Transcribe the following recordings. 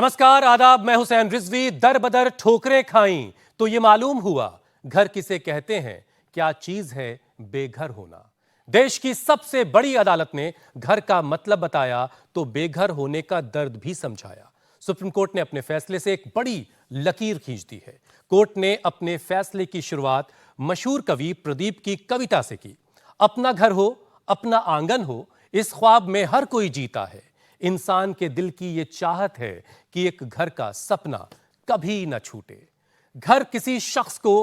नमस्कार, आदाब। मैं हुसैन रिजवी। दर बदर ठोकरें खाई तो ये मालूम हुआ घर किसे कहते हैं, क्या चीज है बेघर होना। देश की सबसे बड़ी अदालत ने घर का मतलब बताया तो बेघर होने का दर्द भी समझाया। सुप्रीम कोर्ट ने अपने फैसले से एक बड़ी लकीर खींच दी है। कोर्ट ने अपने फैसले की शुरुआत मशहूर कवि प्रदीप की कविता से की। अपना घर हो, अपना आंगन हो, इस ख्वाब में हर कोई जीता है। इंसान के दिल की ये चाहत है कि एक घर का सपना कभी न छूटे। घर किसी शख्स को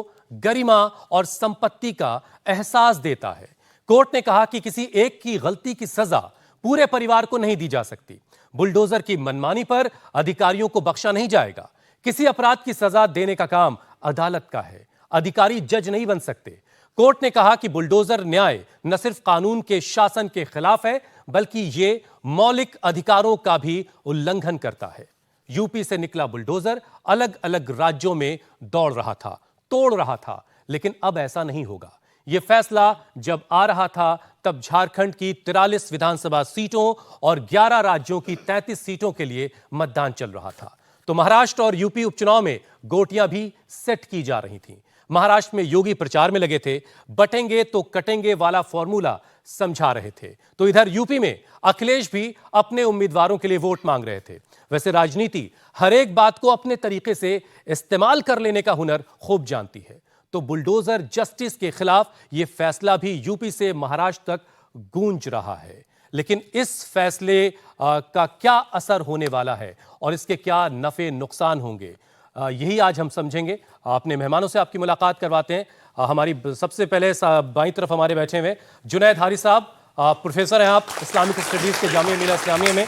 गरिमा और संपत्ति का एहसास देता है। कोर्ट ने कहा कि किसी एक की गलती की सजा पूरे परिवार को नहीं दी जा सकती। बुलडोजर की मनमानी पर अधिकारियों को बख्शा नहीं जाएगा। किसी अपराध की सजा देने का काम अदालत का है, अधिकारी जज नहीं बन सकते। कोर्ट ने कहा कि बुलडोजर न्याय न सिर्फ कानून के शासन के खिलाफ है, बल्कि ये मौलिक अधिकारों का भी उल्लंघन करता है। यूपी से निकला बुलडोजर अलग अलग राज्यों में दौड़ रहा था, तोड़ रहा था, लेकिन अब ऐसा नहीं होगा। यह फैसला जब आ रहा था तब झारखंड की 43 विधानसभा सीटों और 11 राज्यों की 33 सीटों के लिए मतदान चल रहा था। तो महाराष्ट्र और यूपी उपचुनाव में गोटियां भी सेट की जा रही थीं। महाराष्ट्र में योगी प्रचार में लगे थे, बटेंगे तो कटेंगे वाला फॉर्मूला समझा रहे थे। तो इधर यूपी में अखिलेश भी अपने उम्मीदवारों के लिए वोट मांग रहे थे। वैसे राजनीति हर एक बात को अपने तरीके से इस्तेमाल कर लेने का हुनर खूब जानती है। तो बुलडोजर जस्टिस के खिलाफ यह फैसला भी यूपी से महाराष्ट्र तक गूंज रहा है। लेकिन इस फैसले का क्या असर होने वाला है और इसके क्या नफे नुकसान होंगे, यही आज हम समझेंगे। अपने मेहमानों से आपकी मुलाकात करवाते हैं। हमारी सबसे पहले बाईं तरफ हमारे बैठे हुए जुनैद हारी साहब, प्रोफेसर हैं आप इस्लामिक स्टडीज के जामिया मिल्लिया इस्लामिया में।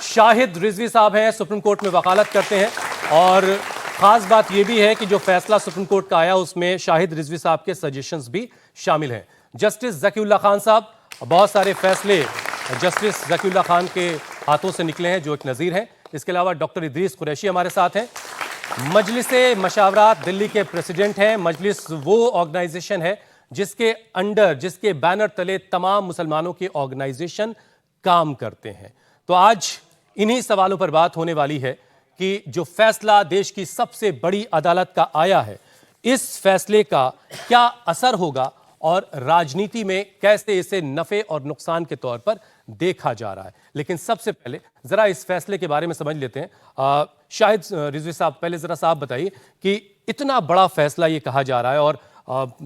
शाहिद रिजवी साहब हैं, सुप्रीम कोर्ट में वकालत करते हैं। और खास बात यह भी है कि जो फैसला सुप्रीम कोर्ट का आया उसमें शाहिद रिजवी साहब के सजेशंस भी शामिल हैं। जस्टिस ज़कीउल्लाह खान साहब, बहुत सारे फैसले जस्टिस ज़कीउल्लाह खान के हाथों से निकले हैं जो एक नज़ीर हैं। इसके अलावा डॉक्टर इदरीस कुरैशी हमारे साथ हैं, मजलिसे मशावरात दिल्ली के प्रेसिडेंट हैं। मजलिस वो ऑर्गेनाइजेशन है जिसके अंडर, जिसके बैनर तले तमाम मुसलमानों के ऑर्गेनाइजेशन काम करते हैं। तो आज इन्हीं सवालों पर बात होने वाली है कि जो फैसला देश की सबसे बड़ी अदालत का आया है, इस फैसले का क्या असर होगा और राजनीति में कैसे इसे नफे और नुकसान के तौर पर देखा जा रहा है। लेकिन सबसे पहले जरा इस फैसले के बारे में समझ लेते हैं। शाहिद रिजवी साहब, पहले जरा साहब बताइए कि इतना बड़ा फैसला ये कहा जा रहा है और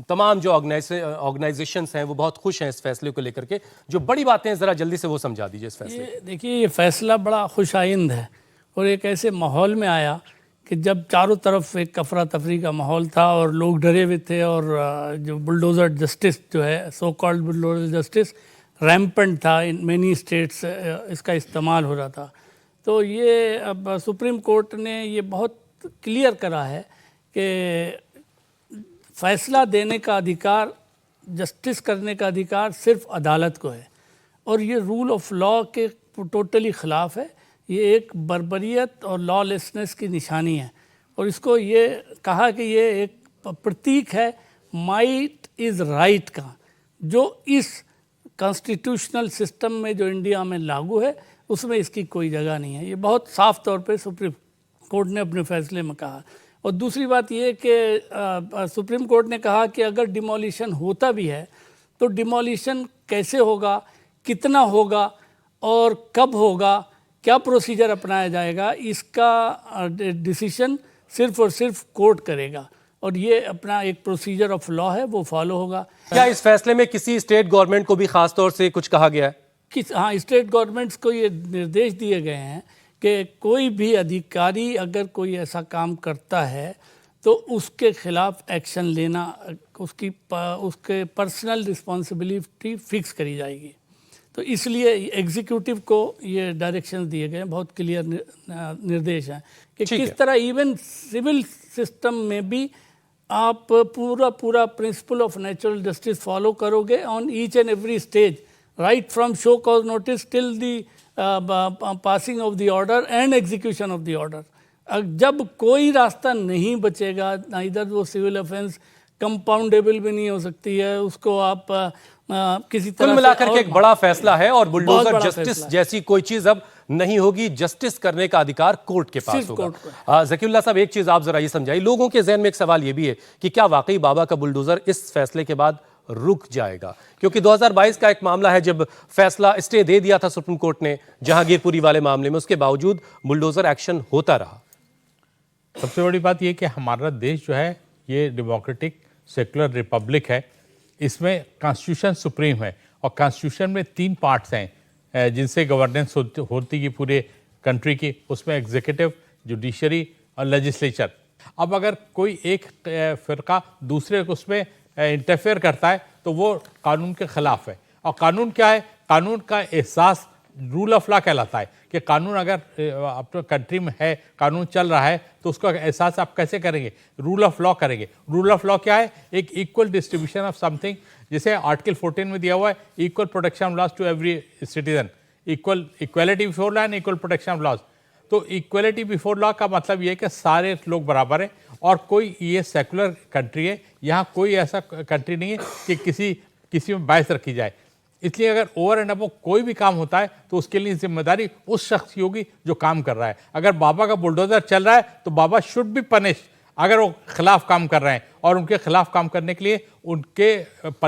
तमाम जो ऑर्गेनाइजेशंस हैं वो बहुत खुश हैं इस फैसले को लेकर के। जो बड़ी बातें हैं जरा जल्दी से वो समझा दीजिए इस फैसले। देखिए, ये फैसला बड़ा खुशाइंद है और एक ऐसे माहौल में आया कि जब चारों तरफ एक अफरा तफरी का माहौल था और लोग डरे हुए थे और जो बुलडोज़र जस्टिस जो है, so called bulldozer justice rampant था इन मेनी स्टेट्स, इसका इस्तेमाल हो रहा था। तो ये अब सुप्रीम कोर्ट ने ये बहुत क्लियर करा है कि फैसला देने का अधिकार, जस्टिस करने का अधिकार सिर्फ अदालत को है और ये रूल ऑफ लॉ के टोटली ख़िलाफ़ है। ये एक बर्बरियत और लॉलेसनेस की निशानी है और इसको ये कहा कि ये एक प्रतीक है माइट इज़ राइट का, जो इस कॉन्स्टिट्यूशनल सिस्टम में जो इंडिया में लागू है उसमें इसकी कोई जगह नहीं है। ये बहुत साफ तौर पे सुप्रीम कोर्ट ने अपने फैसले में कहा। और दूसरी बात ये कि सुप्रीम कोर्ट ने कहा कि अगर डिमोलिशन होता भी है तो डिमोलिशन कैसे होगा, कितना होगा और कब होगा, क्या प्रोसीजर अपनाया जाएगा, इसका डिसीजन सिर्फ और सिर्फ कोर्ट करेगा और ये अपना एक प्रोसीजर ऑफ लॉ है वो फॉलो होगा। क्या इस फैसले में किसी स्टेट गवर्नमेंट को भी खास तौर से कुछ कहा गया है? हाँ, स्टेट गवर्नमेंट्स को ये निर्देश दिए गए हैं कि कोई भी अधिकारी अगर कोई ऐसा काम करता है तो उसके खिलाफ एक्शन लेना, उसके पर्सनल रिस्पॉन्सिबिलिटी फिक्स करी जाएगी। तो इसलिए एग्जीक्यूटिव को ये डायरेक्शन दिए गए हैं, बहुत क्लियर निर्देश हैं कि किस तरह इवन सिविल सिस्टम में भी आप पूरा principle of natural justice follow करोगे on each and every stage, right from show cause notice till the passing of the order and execution of the order. जब कोई रास्ता नहीं बचेगा, ना इधर वो सिविल ऑफेंस कंपाउंडेबल भी नहीं हो सकती है, उसको आप किसी तरह कुल मिलाकर के एक बड़ा फैसला है और बुलडोजर जस्टिस जैसी कोई चीज अब नहीं होगी, जस्टिस करने का अधिकार कोर्ट के पास सिर्फ होगा। कोर्ट को। जकीउल्लाह साहब, एक चीज आप जरा ये समझाइए, लोगों के जहन में एक सवाल ये भी है कि क्या वाकई बाबा का बुलडोजर इस फैसले के बाद रुक जाएगा? क्योंकि 2022 का एक मामला है जब फैसला स्टे दे दिया था सुप्रीम कोर्ट ने जहांगीरपुरी वाले मामले में, उसके बावजूद बुलडोजर एक्शन होता रहा। सबसे बड़ी बात यह कि हमारा देश जो है ये डेमोक्रेटिक सेकुलर रिपब्लिक है, इसमें कॉन्स्टिट्यूशन सुप्रीम है और कॉन्स्टिट्यूशन में 3 पार्ट्स हैं जिनसे गवर्नेंस होती है पूरे कंट्री की, उसमें एग्जीक्यूटिव, जुडिशरी और लेजिस्लेचर। अब अगर कोई एक फिरका दूसरे को उसमें इंटरफेयर करता है तो वो कानून के खिलाफ है। और कानून क्या है? कानून का एहसास रूल ऑफ लॉ कहलाता है कि कानून अगर अपने कंट्री में है, कानून चल रहा है, तो उसका एहसास आप कैसे करेंगे? रूल ऑफ लॉ करेंगे। रूल ऑफ लॉ क्या है? एक इक्वल डिस्ट्रीब्यूशन ऑफ समथिंग, जैसे आर्टिकल 14 में दिया हुआ है, equal protection of laws to every citizen, equality before law and equal protection of laws. तो इक्वलिटी बिफोर लॉ का मतलब ये है कि सारे लोग बराबर हैं और कोई, ये सेकुलर कंट्री है, यहाँ कोई ऐसा कंट्री नहीं है कि किसी में बायस रखी जाए। इसलिए अगर ओवर एंड अबव कोई भी काम होता है तो उसके लिए जिम्मेदारी उस शख्स की होगी जो काम कर रहा है। अगर बाबा का बुलडोजर चल रहा है तो बाबा शुड बी पनिश अगर वो खिलाफ काम कर रहे हैं, और उनके खिलाफ काम करने के लिए उनके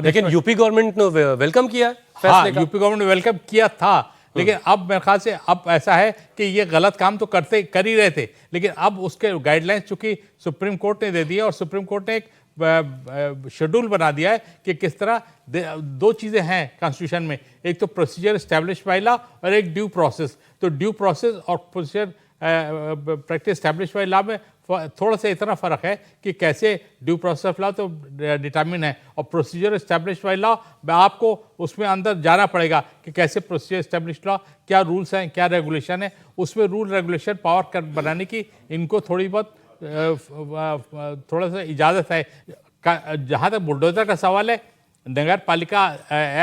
लेकिन यूपी गवर्नमेंट ने वेलकम किया फैसले हाँ, का। यूपी गवर्नमेंट ने वेलकम किया था, लेकिन अब मेरे ख्याल से अब ऐसा है कि ये गलत काम तो कर ही रहे थे, लेकिन अब उसके गाइडलाइंस चूंकि सुप्रीम कोर्ट ने दे दिया और सुप्रीम कोर्ट ने एक शेड्यूल बना दिया है कि किस तरह 2 चीज़ें हैं कॉन्स्टिट्यूशन में, एक तो प्रोसीजर एस्टैब्लिश बाय लॉ और एक ड्यू प्रोसेस। तो ड्यू प्रोसेस और procedure practice establish by law में थोड़ा सा इतना फ़र्क है कि कैसे ड्यू प्रोसेस ऑफ लॉ तो डिटर्मिन है, और प्रोसीजर एस्टैब्लिश बाय लॉ आपको उसमें अंदर जाना पड़ेगा कि कैसे प्रोसीजर एस्टैब्लिश लॉ, क्या रूल्स हैं, क्या रेगुलेशन है, उसमें रूल रेगुलेशन पावर बनाने की इनको थोड़ी बहुत थोड़ा सा इजाज़त है। जहाँ तक बुलडोजर का सवाल है, नगर पालिका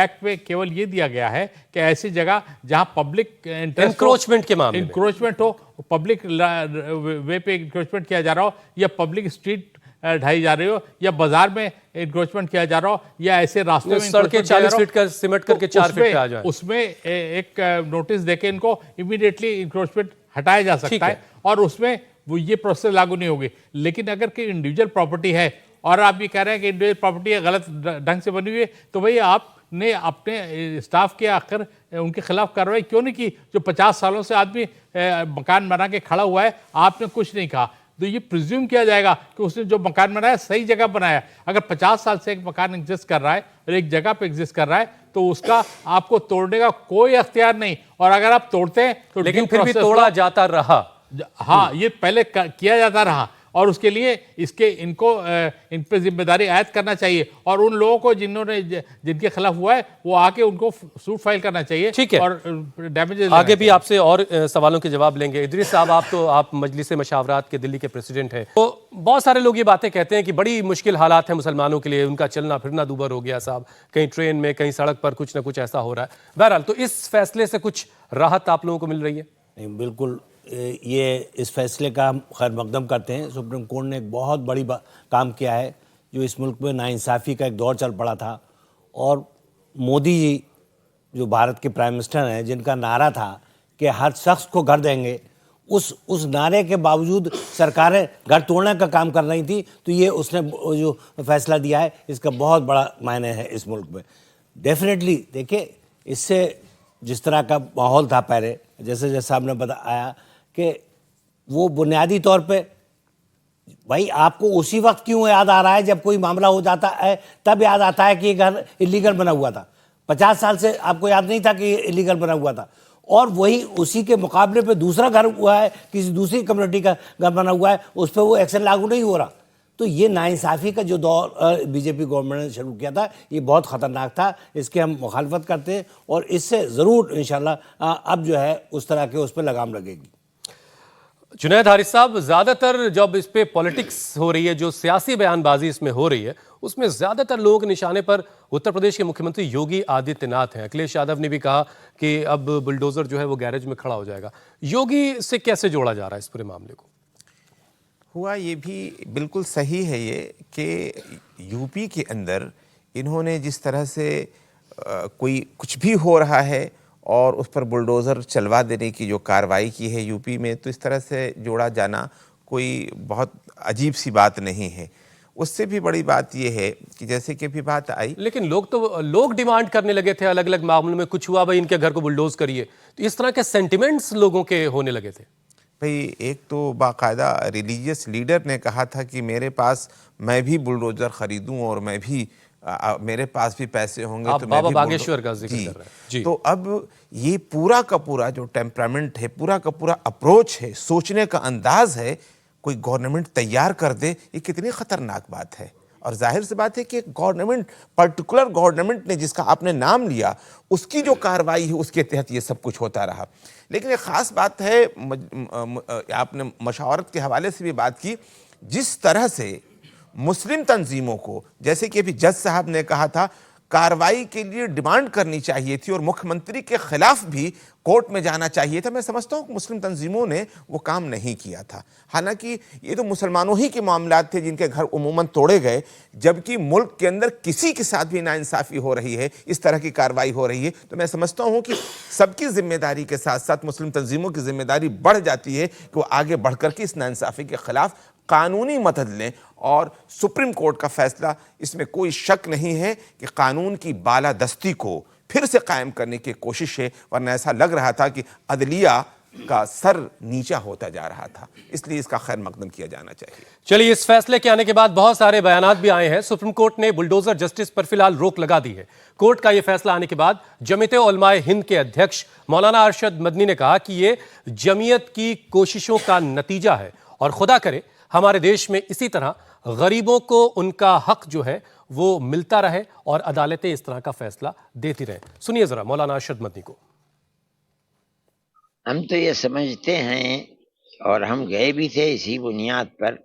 एक्ट में केवल ये दिया गया है कि ऐसी जगह जहाँ पब्लिक इंक्रोचमेंट के मामले में इंक्रोचमेंट हो, पब्लिक वे पे इंक्रोचमेंट किया जा रहा हो, या पब्लिक स्ट्रीट ढाई जा रही हो, या बाजार में इंक्रोचमेंट किया जा रहा हो, या ऐसे रास्तों में सड़कें 40 फीट का सिमट करके 4 फीट पे आ जाए, उसमें एक नोटिस देके इनको इमीडिएटली इंक्रोचमेंट हटाया जा सकता है और उसमें वो ये प्रोसेस लागू नहीं होगी। लेकिन अगर कोई इंडिविजुअल प्रॉपर्टी है और आप ये कह रहे हैं कि इंडिविजुअल प्रॉपर्टी गलत ढंग से बनी हुई है, तो भाई आपने अपने स्टाफ के आखिर उनके खिलाफ कार्रवाई क्यों नहीं की? जो 50 सालों से आदमी मकान बना के खड़ा हुआ है, आपने कुछ नहीं कहा, तो ये प्रिज्यूम किया जाएगा कि उसने जो मकान बनाया सही जगह बनाया। अगर 50 साल से एक मकान एग्जिस्ट कर रहा है और एक जगह पे एग्जिस्ट कर रहा है, तो उसका आपको तोड़ने का कोई अख्तियार नहीं, और अगर आप तोड़ते हैं तो लेकिन फिर भी तोड़ा जाता रहा। हाँ, ये पहले किया जाता रहा, और उसके लिए इनको इन पर जिम्मेदारी आयद करना चाहिए, और उन लोगों को जिनके खिलाफ हुआ है वो आके उनको सूट फाइल करना चाहिए। ठीक है, और डैमेजेस आगे भी आपसे और सवालों के जवाब लेंगे। इदरीस साहब, आप मजलिस मशावरात के दिल्ली के प्रेसिडेंट हैं, तो बहुत सारे लोग ये बातें कहते हैं कि बड़ी मुश्किल हालात है मुसलमानों के लिए, उनका चलना फिरना दूभर हो गया साहब, कहीं ट्रेन में कहीं सड़क पर कुछ ना कुछ ऐसा हो रहा है। बहरहाल, तो इस फैसले से कुछ राहत आप लोगों को मिल रही है? नहीं, बिल्कुल ये इस फैसले का हम खैर मकदम करते हैं। सुप्रीम कोर्ट ने एक बहुत बड़ी काम किया है, जो इस मुल्क में नाइंसाफ़ी का एक दौर चल पड़ा था, और मोदी जी जो भारत के प्राइम मिनिस्टर हैं, जिनका नारा था कि हर शख्स को घर देंगे, उस नारे के बावजूद सरकारें घर तोड़ने का काम कर रही थी। तो ये उसने जो फैसला दिया है, इसका बहुत बड़ा मायने है इस मुल्क में। डेफिनेटली देखिए, इससे जिस तरह का माहौल था पहले, जैसे जैसे आपने बताया कि वो बुनियादी तौर पे, भाई आपको उसी वक्त क्यों याद आ रहा है जब कोई मामला हो जाता है, तब याद आता है कि ये घर इलीगल बना हुआ था। 50 साल से आपको याद नहीं था कि ये इलीगल बना हुआ था, और वही उसी के मुकाबले पे दूसरा घर हुआ है, किसी दूसरी कम्युनिटी का घर बना हुआ है, उस पर वो एक्शन लागू नहीं हो रहा। तो ये नाइंसाफ़ी का जो दौर बीजेपी गवर्नमेंट ने शुरू किया था, ये बहुत ख़तरनाक था, इसके हम मुखालफत करते हैं, और इससे ज़रूर इंशाल्लाह अब जो है उस तरह के उस पर लगाम लगेगी। जुनैद हारिस साहब, ज़्यादातर जब इस पे पॉलिटिक्स हो रही है, जो सियासी बयानबाजी इसमें हो रही है, उसमें ज़्यादातर लोगों के निशाने पर उत्तर प्रदेश के मुख्यमंत्री योगी आदित्यनाथ हैं। अखिलेश यादव ने भी कहा कि अब बुलडोज़र जो है वो गैरेज में खड़ा हो जाएगा। योगी से कैसे जोड़ा जा रहा है इस पूरे मामले को? हुआ ये भी बिल्कुल सही है ये कि यूपी के अंदर इन्होंने जिस तरह से कोई कुछ भी हो रहा है और उस पर बुलडोज़र चलवा देने की जो कार्रवाई की है यूपी में, तो इस तरह से जोड़ा जाना कोई बहुत अजीब सी बात नहीं है। उससे भी बड़ी बात यह है कि जैसे कि अभी बात आई, लेकिन लोग डिमांड करने लगे थे अलग अलग मामलों में, कुछ हुआ भाई इनके घर को बुलडोज करिए, तो इस तरह के सेंटिमेंट्स लोगों के होने लगे थे। भाई एक तो बाकायदा रिलीजियस लीडर ने कहा था कि मेरे पास, मैं भी बुलडोजर खरीदूं और मैं भी मेरे पास भी पैसे होंगे आप तो मैं बाबा भी बागेश्वर का जिक्र कर रहे हैं। जी। तो अब ये पूरा का पूरा जो टेम्परामेंट है, पूरा का पूरा अप्रोच है, सोचने का अंदाज है, कोई गवर्नमेंट तैयार कर दे, ये कितनी खतरनाक बात है। और जाहिर सी बात है कि गवर्नमेंट, पर्टिकुलर गवर्नमेंट ने जिसका आपने नाम लिया, उसकी जो कार्रवाई है उसके तहत ये सब कुछ होता रहा। लेकिन एक ख़ास बात है, आपने मशावरत के हवाले से भी बात की, जिस तरह से मुस्लिम तंजीमों को, जैसे कि अभी जज साहब ने कहा था, कार्रवाई के लिए डिमांड करनी चाहिए थी और मुख्यमंत्री के खिलाफ भी कोर्ट में जाना चाहिए था। मैं समझता हूँ कि मुस्लिम तंजीमों ने वो काम नहीं किया था। हालांकि ये तो मुसलमानों ही के मामलात थे जिनके घर उमूमन तोड़े गए, जबकि मुल्क के अंदर किसी के साथ भी नाइंसाफ़ी हो रही है, इस तरह की कार्रवाई हो रही है, तो मैं समझता हूँ कि सबकी जिम्मेदारी के साथ साथ मुस्लिम तंजीमों की जिम्मेदारी बढ़ जाती है कि वो आगे बढ़ कर के इस नाइंसाफ़ी के खिलाफ कानूनी मदद लें। और सुप्रीम कोर्ट का फैसला, इसमें कोई शक नहीं है कि कानून की बालादस्ती को फिर से कायम करने की कोशिश है, वरना ऐसा लग रहा था कि अदलिया का सर नीचा होता जा रहा था। इसलिए इसका खैर मकदम किया जाना चाहिए। चलिए, इस फैसले के आने के बाद बहुत सारे बयानात भी आए हैं। सुप्रीम कोर्ट ने बुलडोजर जस्टिस पर फिलहाल रोक लगा दी है। कोर्ट का यह फैसला आने के बाद जमीयत उलमाए हिंद के अध्यक्ष मौलाना अरशद मदनी ने कहा कि यह जमीयत की कोशिशों का नतीजा है और खुदा करे हमारे देश में इसी तरह गरीबों को उनका हक जो है वो मिलता रहे और अदालतें इस तरह का फैसला देती रहे। सुनिए जरा मौलाना अरशद मदनी को। हम तो ये समझते हैं और हम गए भी थे इसी बुनियाद पर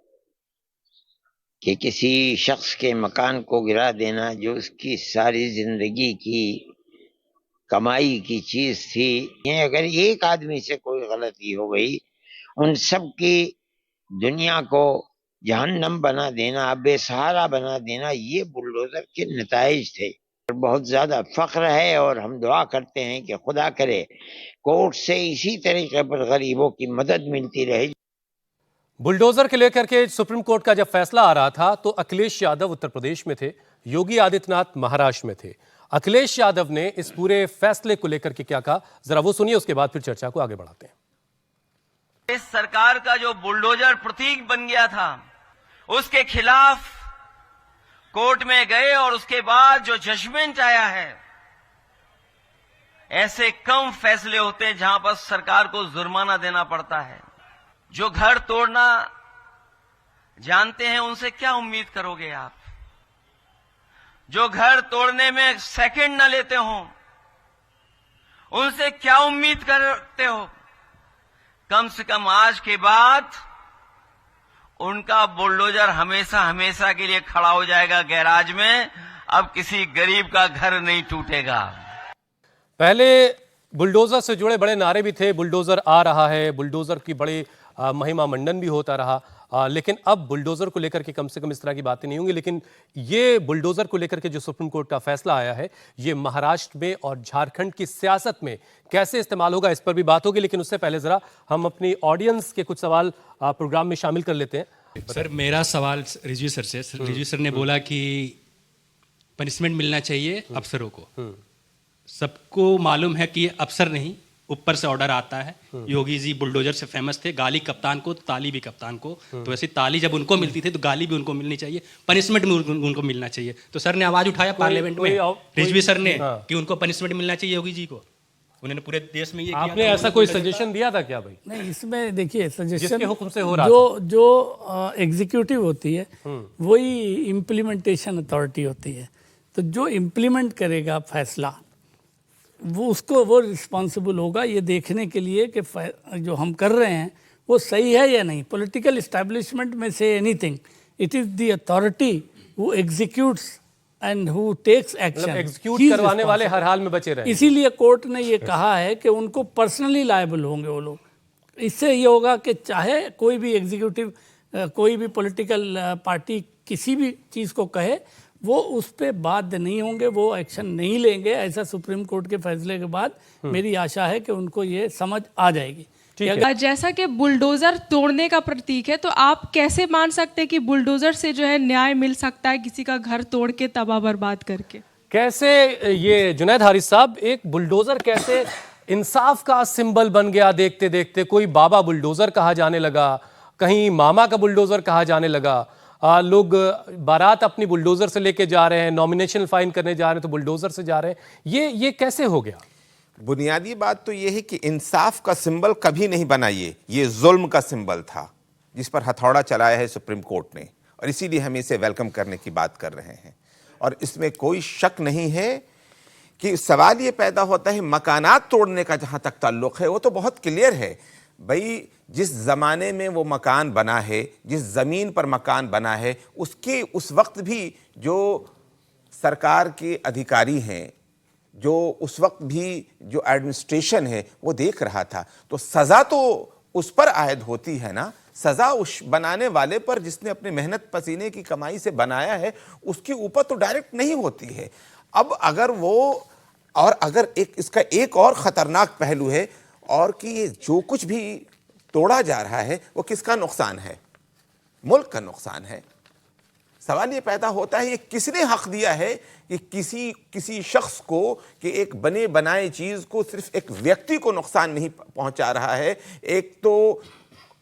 कि किसी शख्स के मकान को गिरा देना, जो उसकी सारी जिंदगी की कमाई की चीज थी, ये अगर एक आदमी से कोई गलती हो गई, उन सब की दुनिया को जहन्नम बना देना, बेसहारा बना देना, ये बुलडोजर के नताइज थे। बहुत ज्यादा फख्र है और हम दुआ करते हैं कि खुदा करे कोर्ट से इसी तरीके पर गरीबों की मदद मिलती रहे। बुलडोजर के लेकर के सुप्रीम कोर्ट का जब फैसला आ रहा था तो अखिलेश यादव उत्तर प्रदेश में थे, योगी आदित्यनाथ महाराष्ट्र में थे। अखिलेश यादव ने इस पूरे फैसले को लेकर के क्या कहा, जरा वो सुनिए, उसके बाद फिर चर्चा को आगे बढ़ाते हैं। इस सरकार का जो बुलडोजर प्रतीक बन गया था, उसके खिलाफ कोर्ट में गए और उसके बाद जो जजमेंट आया है, ऐसे कम फैसले होते हैं जहां पर सरकार को जुर्माना देना पड़ता है। जो घर तोड़ना जानते हैं उनसे क्या उम्मीद करोगे आप? जो घर तोड़ने में सेकंड न लेते हो उनसे क्या उम्मीद करते हो? कम से कम आज के बाद उनका बुलडोजर हमेशा हमेशा के लिए खड़ा हो जाएगा गैराज में। अब किसी गरीब का घर नहीं टूटेगा। पहले बुलडोजर से जुड़े बड़े नारे भी थे, बुलडोजर आ रहा है, बुलडोजर की बड़ी महिमा मंडन भी होता रहा, लेकिन अब बुलडोजर को लेकर के कम से कम इस तरह की बातें नहीं होंगी। लेकिन ये बुलडोजर को लेकर के जो सुप्रीम कोर्ट का फैसला आया है, ये महाराष्ट्र में और झारखंड की सियासत में कैसे इस्तेमाल होगा, इस पर भी बात होगी। लेकिन उससे पहले जरा हम अपनी ऑडियंस के कुछ सवाल प्रोग्राम में शामिल कर लेते हैं। सर, मेरा सवाल रिजवी सर से, रिजवी सर ने बोला कि पनिशमेंट मिलना चाहिए अफसरों को। सबको मालूम है कि अफसर नहीं, ऊपर से ऑर्डर आता है। योगी जी बुलडोजर से फेमस थे, गाली कप्तान को, ताली भी कप्तान को। तो वैसे ताली जब उनको मिलती थी तो गाली भी उनको मिलनी चाहिए, पनिशमेंट भी उनको मिलना चाहिए। तो सर ने आवाज उठाया पार्लियामेंट में, रिजवी सर ने, कि उनको पनिशमेंट मिलना चाहिए योगी जी को। उन्होंने पूरे देश में ये किया। आपने ऐसा कोई सजेशन दिया था क्या भाई? नहीं, इसमें देखिए सजेशन जिसके हुक्म से हो रहा जो एग्जीक्यूटिव होती है वही इम्प्लीमेंटेशन अथॉरिटी होती है। तो जो इम्प्लीमेंट करेगा फैसला वो रिस्पॉन्सिबल होगा ये देखने के लिए कि जो हम कर रहे हैं वो सही है या नहीं। पॉलिटिकल इस्टेब्लिशमेंट में से anything, it is the authority who executes and who takes action. Execute करवाने वाले हर हाल में बचे रहे। इसीलिए कोर्ट ने ये कहा है कि उनको पर्सनली लायबल होंगे वो लोग। इससे ये होगा कि चाहे कोई भी एग्जीक्यूटिव, कोई भी पॉलिटिकल पार्टी किसी भी चीज़ को कहे, वो उस पर बाध्य नहीं होंगे, वो एक्शन नहीं लेंगे। ऐसा सुप्रीम कोर्ट के फैसले के बाद मेरी आशा है कि उनको ये समझ आ जाएगी। जैसा कि बुलडोजर तोड़ने का प्रतीक है, तो आप कैसे मान सकते हैं कि बुलडोजर से जो है न्याय मिल सकता है किसी का घर तोड़ के तबाह बर्बाद करके? कैसे ये जुनैद हारिस साहब, एक बुलडोजर कैसे इंसाफ का सिंबल बन गया? देखते देखते कोई बाबा बुलडोजर कहा जाने लगा, कहीं मामा का बुलडोजर कहा जाने लगा, लोग बारात अपनी बुलडोजर से लेके जा रहे हैं, नॉमिनेशन फाइन करने जा रहे हैं तो बुलडोजर से जा रहे हैं। ये कैसे हो गया? बुनियादी बात तो ये है कि इंसाफ का सिंबल कभी नहीं बना, ये जुल्म का सिंबल था जिस पर हथौड़ा चलाया है सुप्रीम कोर्ट ने, और इसीलिए हम इसे वेलकम करने की बात कर रहे हैं। और इसमें कोई शक नहीं है कि सवाल ये पैदा होता है मकानात तोड़ने का। जहाँ तक ताल्लुक़ है वो तो बहुत क्लियर है भाई, जिस ज़माने में वो मकान बना है, जिस ज़मीन पर मकान बना है, उसके उस वक्त भी जो सरकार के अधिकारी हैं, जो उस वक्त भी जो एडमिनिस्ट्रेशन है वो देख रहा था, तो सज़ा तो उस पर आयद होती है ना। सज़ा उस बनाने वाले पर जिसने अपने मेहनत पसीने की कमाई से बनाया है उसके ऊपर तो डायरेक्ट नहीं होती है। अब अगर वो, और अगर इसका एक और ख़तरनाक पहलू है, और कि ये जो कुछ भी तोड़ा जा रहा है वो किसका नुकसान है? मुल्क का नुकसान है। सवाल ये पैदा होता है ये किसने हक दिया है कि किसी शख्स को कि एक बने बनाए चीज़ को सिर्फ एक व्यक्ति को नुकसान नहीं पहुंचा रहा है, एक तो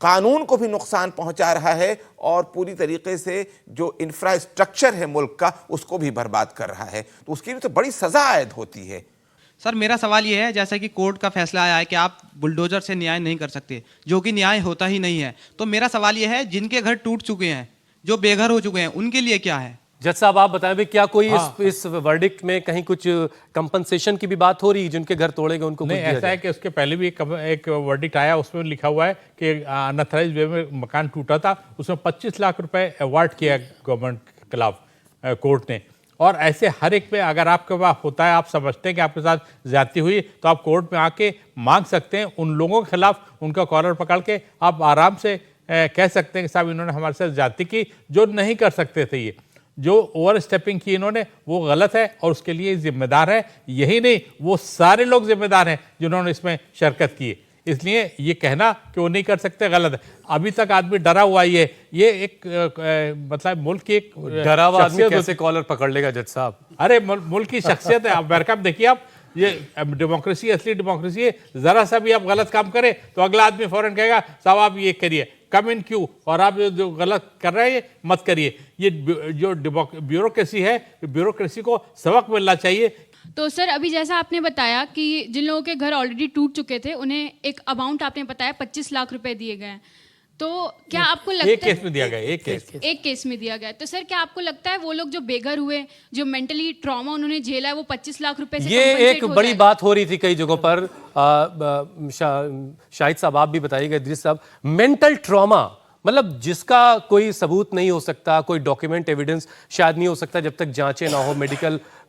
कानून को भी नुकसान पहुंचा रहा है और पूरी तरीके से जो इंफ्रास्ट्रक्चर है मुल्क का उसको भी बर्बाद कर रहा है, तो उसके लिए तो बड़ी सज़ा आयद होती है। सर मेरा सवाल ये है, जैसा कि कोर्ट का फैसला आया है कि आप बुलडोजर से न्याय नहीं कर सकते, जो कि न्याय होता ही नहीं है, तो मेरा सवाल ये है जिनके घर टूट चुके हैं, जो बेघर हो चुके हैं, उनके लिए क्या है? जज साहब आप बताएं भी, क्या कोई इस वर्डिक्ट में कहीं कुछ कंपनसेशन की भी बात हो रही है? जिनके घर तोड़े गए उनको नहीं, ऐसा है कि उसके पहले भी एक वर्डिक्ट आया, उसमें लिखा हुआ है कि अनऑथराइज्ड वे में मकान टूटा था, उसमें 25 लाख रुपए अवार्ड किया गवर्नमेंट के खिलाफ कोर्ट ने। और ऐसे हर एक पे अगर आपके पास होता है, आप समझते हैं कि आपके साथ ज्यादती हुई, तो आप कोर्ट में आके मांग सकते हैं। उन लोगों के खिलाफ उनका कॉलर पकड़ के आप आराम से कह सकते हैं कि साहब इन्होंने हमारे साथ ज्यादती की, जो नहीं कर सकते थे। ये जो ओवर स्टेपिंग की इन्होंने वो गलत है और उसके लिए जिम्मेदार है, यही नहीं वो सारे लोग जिम्मेदार हैं जिन्होंने इसमें शिरकत की। इसलिए ये कहना कि वो नहीं कर सकते गलत है। अभी तक आदमी डरा हुआ ही है। ये एक मतलब मुल्क की एक डरा हुआ आदमी कैसे कॉलर पकड़ लेगा जज साहब? अरे मुल्क की शख्सियत है। अमेरिका में देखिए आप, ये डेमोक्रेसी असली डेमोक्रेसी है। जरा सा भी आप गलत काम करें तो अगला आदमी फौरन कहेगा साहब आप ये करिए, कम इन क्यू, और आप जो गलत कर रहे हैं मत करिए। ये जो ब्यूरोक्रेसी है, ब्यूरोक्रेसी को सबक मिलना चाहिए। तो सर अभी जैसा आपने बताया कि जिन लोगों के घर ऑलरेडी टूट चुके थे उन्हें एक अमाउंट आपने बताया 25 लाख रुपए दिए गए, तो क्या आपको लगता है एक केस में दिया गया? एक केस में दिया गया। तो सर क्या आपको लगता है वो लोग जो बेघर हुए, जो मेंटली ट्रॉमा उन्होंने झेला है, वो 25 लाख रुपए से ये एक बड़ी बात हो रही थी कई जगहों पर। शाहिद साहब आप भी बताइएगा, इद्रिस साहब, मेंटल ट्रॉमा मतलब जिसका कोई सबूत नहीं हो सकता, कोई डॉक्यूमेंट एविडेंस शायद नहीं हो सकता जब तक जांचें ना हो,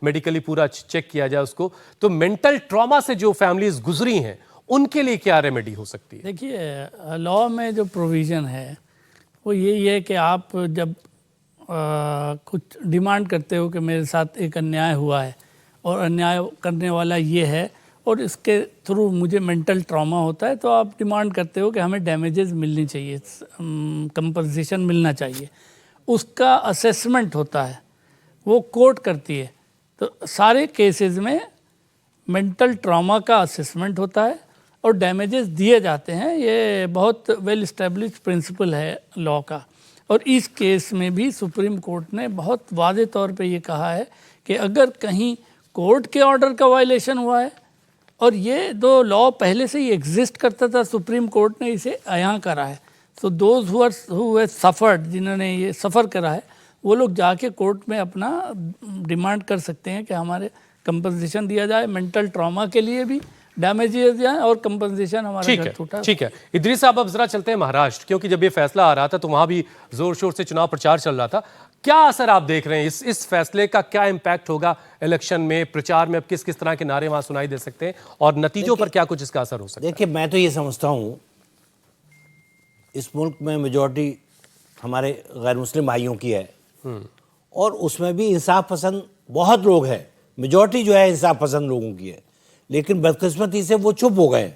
मेडिकली पूरा चेक किया जाए उसको। तो मेंटल ट्रॉमा से जो फैमिलीज गुजरी हैं उनके लिए क्या रेमेडी हो सकती है? देखिए लॉ में जो प्रोविज़न है वो यही है कि आप जब कुछ डिमांड करते हो कि मेरे साथ एक अन्याय हुआ है और अन्याय करने वाला ये है और इसके थ्रू मुझे मेंटल ट्रॉमा होता है, तो आप डिमांड करते हो कि हमें डैमेजेस मिलनी चाहिए, कंपनसेशन मिलना चाहिए। उसका असेसमेंट होता है, वो कोर्ट करती है। तो सारे केसेस में मेंटल ट्रॉमा का असेसमेंट होता है और डैमेजेस दिए जाते हैं। ये बहुत वेल इस्टेब्लिश्ड प्रिंसिपल है लॉ का। और इस केस में भी सुप्रीम कोर्ट ने बहुत वाज़े तौर पे ये कहा है कि अगर कहीं कोर्ट के ऑर्डर का वायलेशन हुआ है, और ये दो लॉ पहले से ही एग्जिस्ट करता था, सुप्रीम कोर्ट ने इसे अयां करा है। तो दोज हु सफ़र्ड, जिन्होंने ये सफ़र करा है, वो लोग जाके कोर्ट में अपना डिमांड कर सकते हैं कि हमारे कंपनसेशन दिया जाए, मेंटल ट्रॉमा के लिए भी डैमेज दिया जाए और कंपनसेशन हमारा घर टूटा। ठीक है इद्रिस साहब, अब जरा चलते हैं महाराष्ट्र, क्योंकि जब ये फैसला आ रहा था तो वहां भी जोर शोर से चुनाव प्रचार चल रहा था। क्या असर आप देख रहे हैं इस फैसले का? क्या इम्पैक्ट होगा इलेक्शन में, प्रचार में? अब किस किस तरह के नारे वहां सुनाई दे सकते हैं और नतीजों पर क्या कुछ इसका असर हो सकता है? देखिए मैं तो ये समझता हूँ इस मुल्क में मेजॉरिटी हमारे गैर मुस्लिम भाइयों की है और उसमें भी इंसाफ पसंद बहुत लोग हैं, मेजॉरिटी जो है इंसाफ पसंद लोगों की है, लेकिन बदकिस्मती से वो चुप हो गए।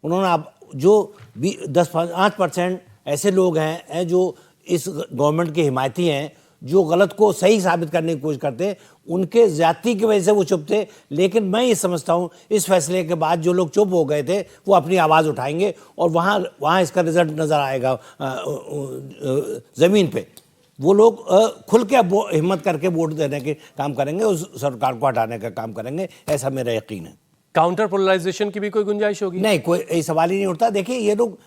उन्होंने अब जो 10-5% ऐसे लोग हैं जो इस गवर्नमेंट के हिमायती हैं, जो गलत को सही साबित करने की कोशिश करते हैं, उनके ज्यादती की वजह से वो चुप थे। लेकिन मैं ये समझता हूँ इस फैसले के बाद जो लोग चुप हो गए थे वो अपनी आवाज़ उठाएंगे और वहाँ इसका रिजल्ट नज़र आएगा ज़मीन पे। वो लोग खुल के हिम्मत करके वोट देने के काम करेंगे, उस सरकार को हटाने का काम करेंगे, ऐसा मेरा यकीन है। काउंटर पोलराइजेशन की भी कोई गुंजाइश होगी? नहीं, कोई सवाल ही नहीं उठता। देखिए ये लोग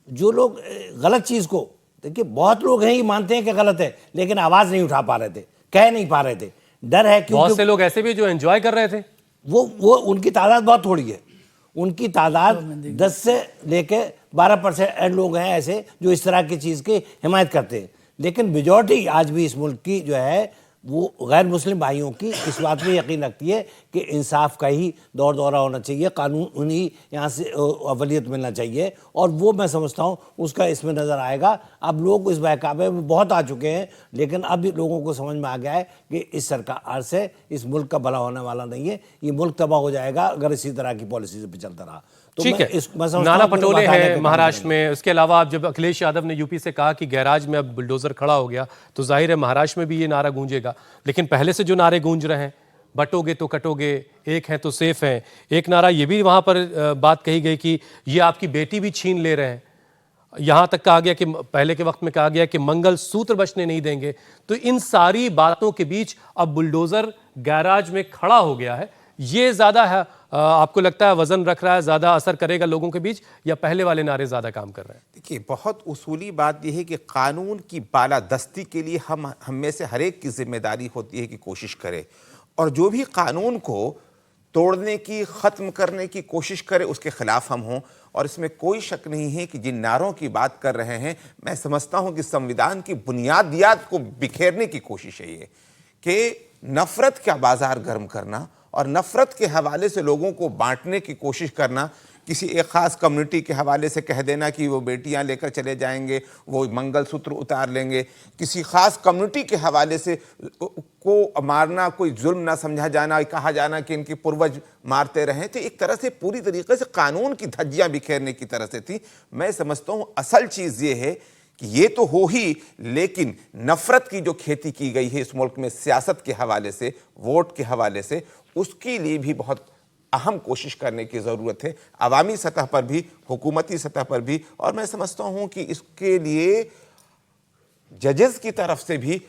जो लोग गलत चीज़ को, देखिए बहुत लोग हैं ये मानते हैं कि गलत है, लेकिन आवाज़ नहीं उठा पा रहे थे, कह नहीं पा रहे थे, डर है। क्योंकि बहुत से लोग ऐसे भी जो एंजॉय कर रहे थे, वो उनकी तादाद बहुत थोड़ी है। उनकी तादाद 10 से लेके 12% लोग हैं ऐसे जो इस तरह की चीज़ की हिमायत करते हैं, लेकिन मेजॉरिटी आज भी इस मुल्क की जो है वो गैर मुस्लिम भाइयों की इस बात में यकीन रखती है कि इंसाफ का ही दौरा होना चाहिए, कानूनी यहाँ से अवलियत मिलना चाहिए, और वो मैं समझता हूँ उसका इसमें नज़र आएगा। अब लोग इस बहकावे में बहुत आ चुके हैं, लेकिन अब लोगों को समझ में आ गया है कि इस सरकार से इस मुल्क का भला होने वाला नहीं है, ये मुल्क तबाह हो जाएगा अगर इसी तरह की पॉलिसी से चलता रहा। तो ठीक है, नाना पटोले हैं महाराष्ट्र में। उसके अलावा जब अखिलेश यादव ने यूपी से कहा कि गैराज में अब बुलडोजर खड़ा हो गया, तो जाहिर है महाराष्ट्र में भी ये नारा गूंजेगा। लेकिन पहले से जो नारे गूंज रहे हैं, बटोगे तो कटोगे, एक है तो सेफ है, एक नारा ये भी वहां पर बात कही गई कि ये आपकी बेटी भी छीन ले रहे हैं। यहां तक कहा गया कि पहले के वक्त में कहा गया कि मंगल सूत्र बचने नहीं देंगे। तो इन सारी बातों के बीच अब बुलडोजर गैराज में खड़ा हो गया है, ये ज्यादा है आपको लगता है वजन रख रहा है, ज्यादा असर करेगा लोगों के बीच, या पहले वाले नारे ज्यादा काम कर रहे हैं? देखिए, बहुत उसूली बात यह है कि कानून की बालादस्ती के लिए हम में से हर एक की जिम्मेदारी होती है कि कोशिश करे, और जो भी कानून को तोड़ने की, ख़त्म करने की कोशिश करे उसके खिलाफ हम हों। और इसमें कोई शक नहीं है कि जिन नारों की बात कर रहे हैं, मैं समझता हूं कि संविधान की बुनियादियात को बिखेरने की कोशिश है ये, कि नफरत का बाजार गर्म करना और नफरत के हवाले से लोगों को बांटने की कोशिश करना, किसी एक ख़ास कम्युनिटी के हवाले से कह देना कि वो बेटियां लेकर चले जाएंगे, वो मंगलसूत्र उतार लेंगे, किसी ख़ास कम्युनिटी के हवाले से को मारना कोई जुल्म ना समझा जाना, कहा जाना कि इनके पूर्वज मारते रहे, तो एक तरह से पूरी तरीके से कानून की धज्जियां बिखेरने की तरह से थी। मैं समझता हूँ असल चीज़ ये है कि ये तो हो ही, लेकिन नफरत की जो खेती की गई है इस मुल्क में सियासत के हवाले से, वोट के हवाले से, उसके लिए भी बहुत अहम कोशिश करने की ज़रूरत है, अवामी सतह पर भी, हुकूमती सतह पर भी। और मैं समझता हूँ कि इसके लिए जजेस की तरफ से भी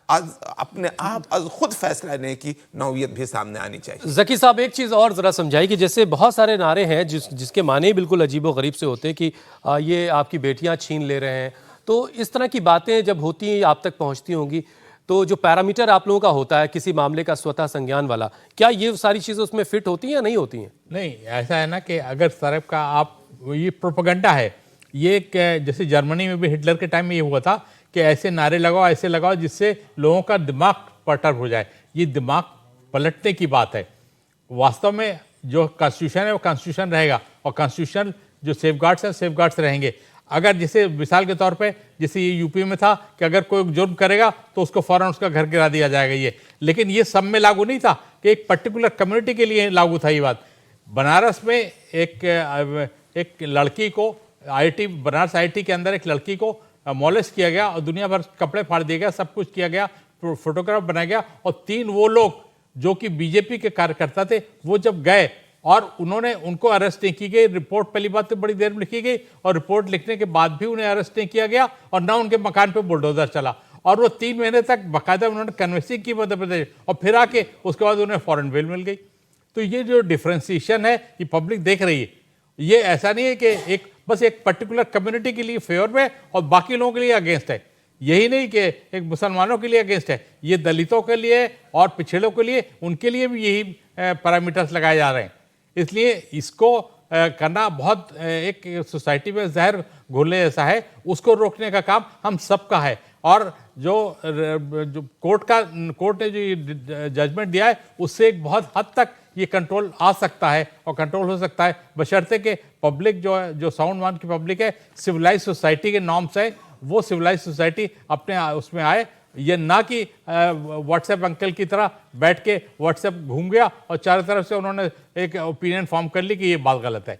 अपने आप आज खुद फैसला लेने की नौयत भी सामने आनी चाहिए। जकी साहब, एक चीज़ और ज़रा समझाइए कि जैसे बहुत सारे नारे हैं जिसके माने ही बिल्कुल अजीब व गरीब से होते हैं कि ये आपकी बेटियां छीन ले रहे हैं, तो इस तरह की बातें जब होती हैं, आप तक पहुंचती होंगी, तो जो पैरामीटर आप लोगों का होता है किसी मामले का स्वतः संज्ञान वाला, क्या ये सारी चीज़ें उसमें फिट होती हैं या नहीं होती हैं? नहीं, ऐसा है ना कि अगर तरफ का आप, ये प्रोपेगेंडा है, ये जैसे जर्मनी में भी हिटलर के टाइम में ये हुआ था कि ऐसे नारे लगाओ, ऐसे लगाओ जिससे लोगों का दिमाग पर्टर्ब हो जाए। ये दिमाग पलटने की बात है। वास्तव में जो कॉन्स्टिट्यूशन है वो कॉन्स्टिट्यूशन रहेगा, और कॉन्स्टिट्यूशन जो सेफगार्ड्स हैं सेफगार्ड्स रहेंगे। अगर जैसे मिसाल के तौर पे जैसे ये यूपी में था कि अगर कोई जुर्म करेगा तो उसको फौरन उसका घर गिरा दिया जाएगा ये, लेकिन ये सब में लागू नहीं था कि एक पर्टिकुलर कम्युनिटी के लिए लागू था ये बात। बनारस में एक लड़की को बनारस IIT के अंदर एक लड़की को मॉलेस्ट किया गया और दुनिया भर कपड़े फाड़ दिए गया, सब कुछ किया गया, फोटोग्राफ बनाया गया, और 3 वो लोग जो कि बीजेपी के कार्यकर्ता थे, वो जब गए और उन्होंने उनको अरेस्ट नहीं की गई। रिपोर्ट पहली बात तो बड़ी देर में लिखी गई, और रिपोर्ट लिखने के बाद भी उन्हें अरेस्ट नहीं किया गया, और ना उनके मकान पे बुलडोजर चला, और वो 3 महीने तक बाकायदा उन्होंने कन्विंसिंग की मध्य प्रदेश, और फिर आके उसके बाद उन्हें फॉरेन बेल मिल गई। तो ये जो डिफ्रेंसिएशन है ये पब्लिक देख रही है। ये ऐसा नहीं है कि बस एक पर्टिकुलर कम्युनिटी के लिए फेवर में और बाकी लोगों के लिए अगेंस्ट है। यही नहीं कि एक मुसलमानों के लिए अगेंस्ट है, ये दलितों के लिए और पिछड़ों के लिए, उनके लिए भी यही पैरामीटर्स लगाए जा रहे हैं। इसलिए इसको करना बहुत एक सोसाइटी में जहर घोलने जैसा है, उसको रोकने का काम हम सबका है। और जो कोर्ट ने जो जजमेंट दिया है उससे एक बहुत हद तक ये कंट्रोल आ सकता है और कंट्रोल हो सकता है, बशर्ते कि पब्लिक जो साउंड माइंड की पब्लिक है, सिविलाइज सोसाइटी के नॉर्म्स है, वो सिविलाइज सोसाइटी अपने उसमें आए ये ना कि व्हाट्सएप अंकल की तरह बैठ के व्हाट्सएप घूम गया और चारों तरफ से उन्होंने एक ओपिनियन फॉर्म कर ली कि ये बात गलत है।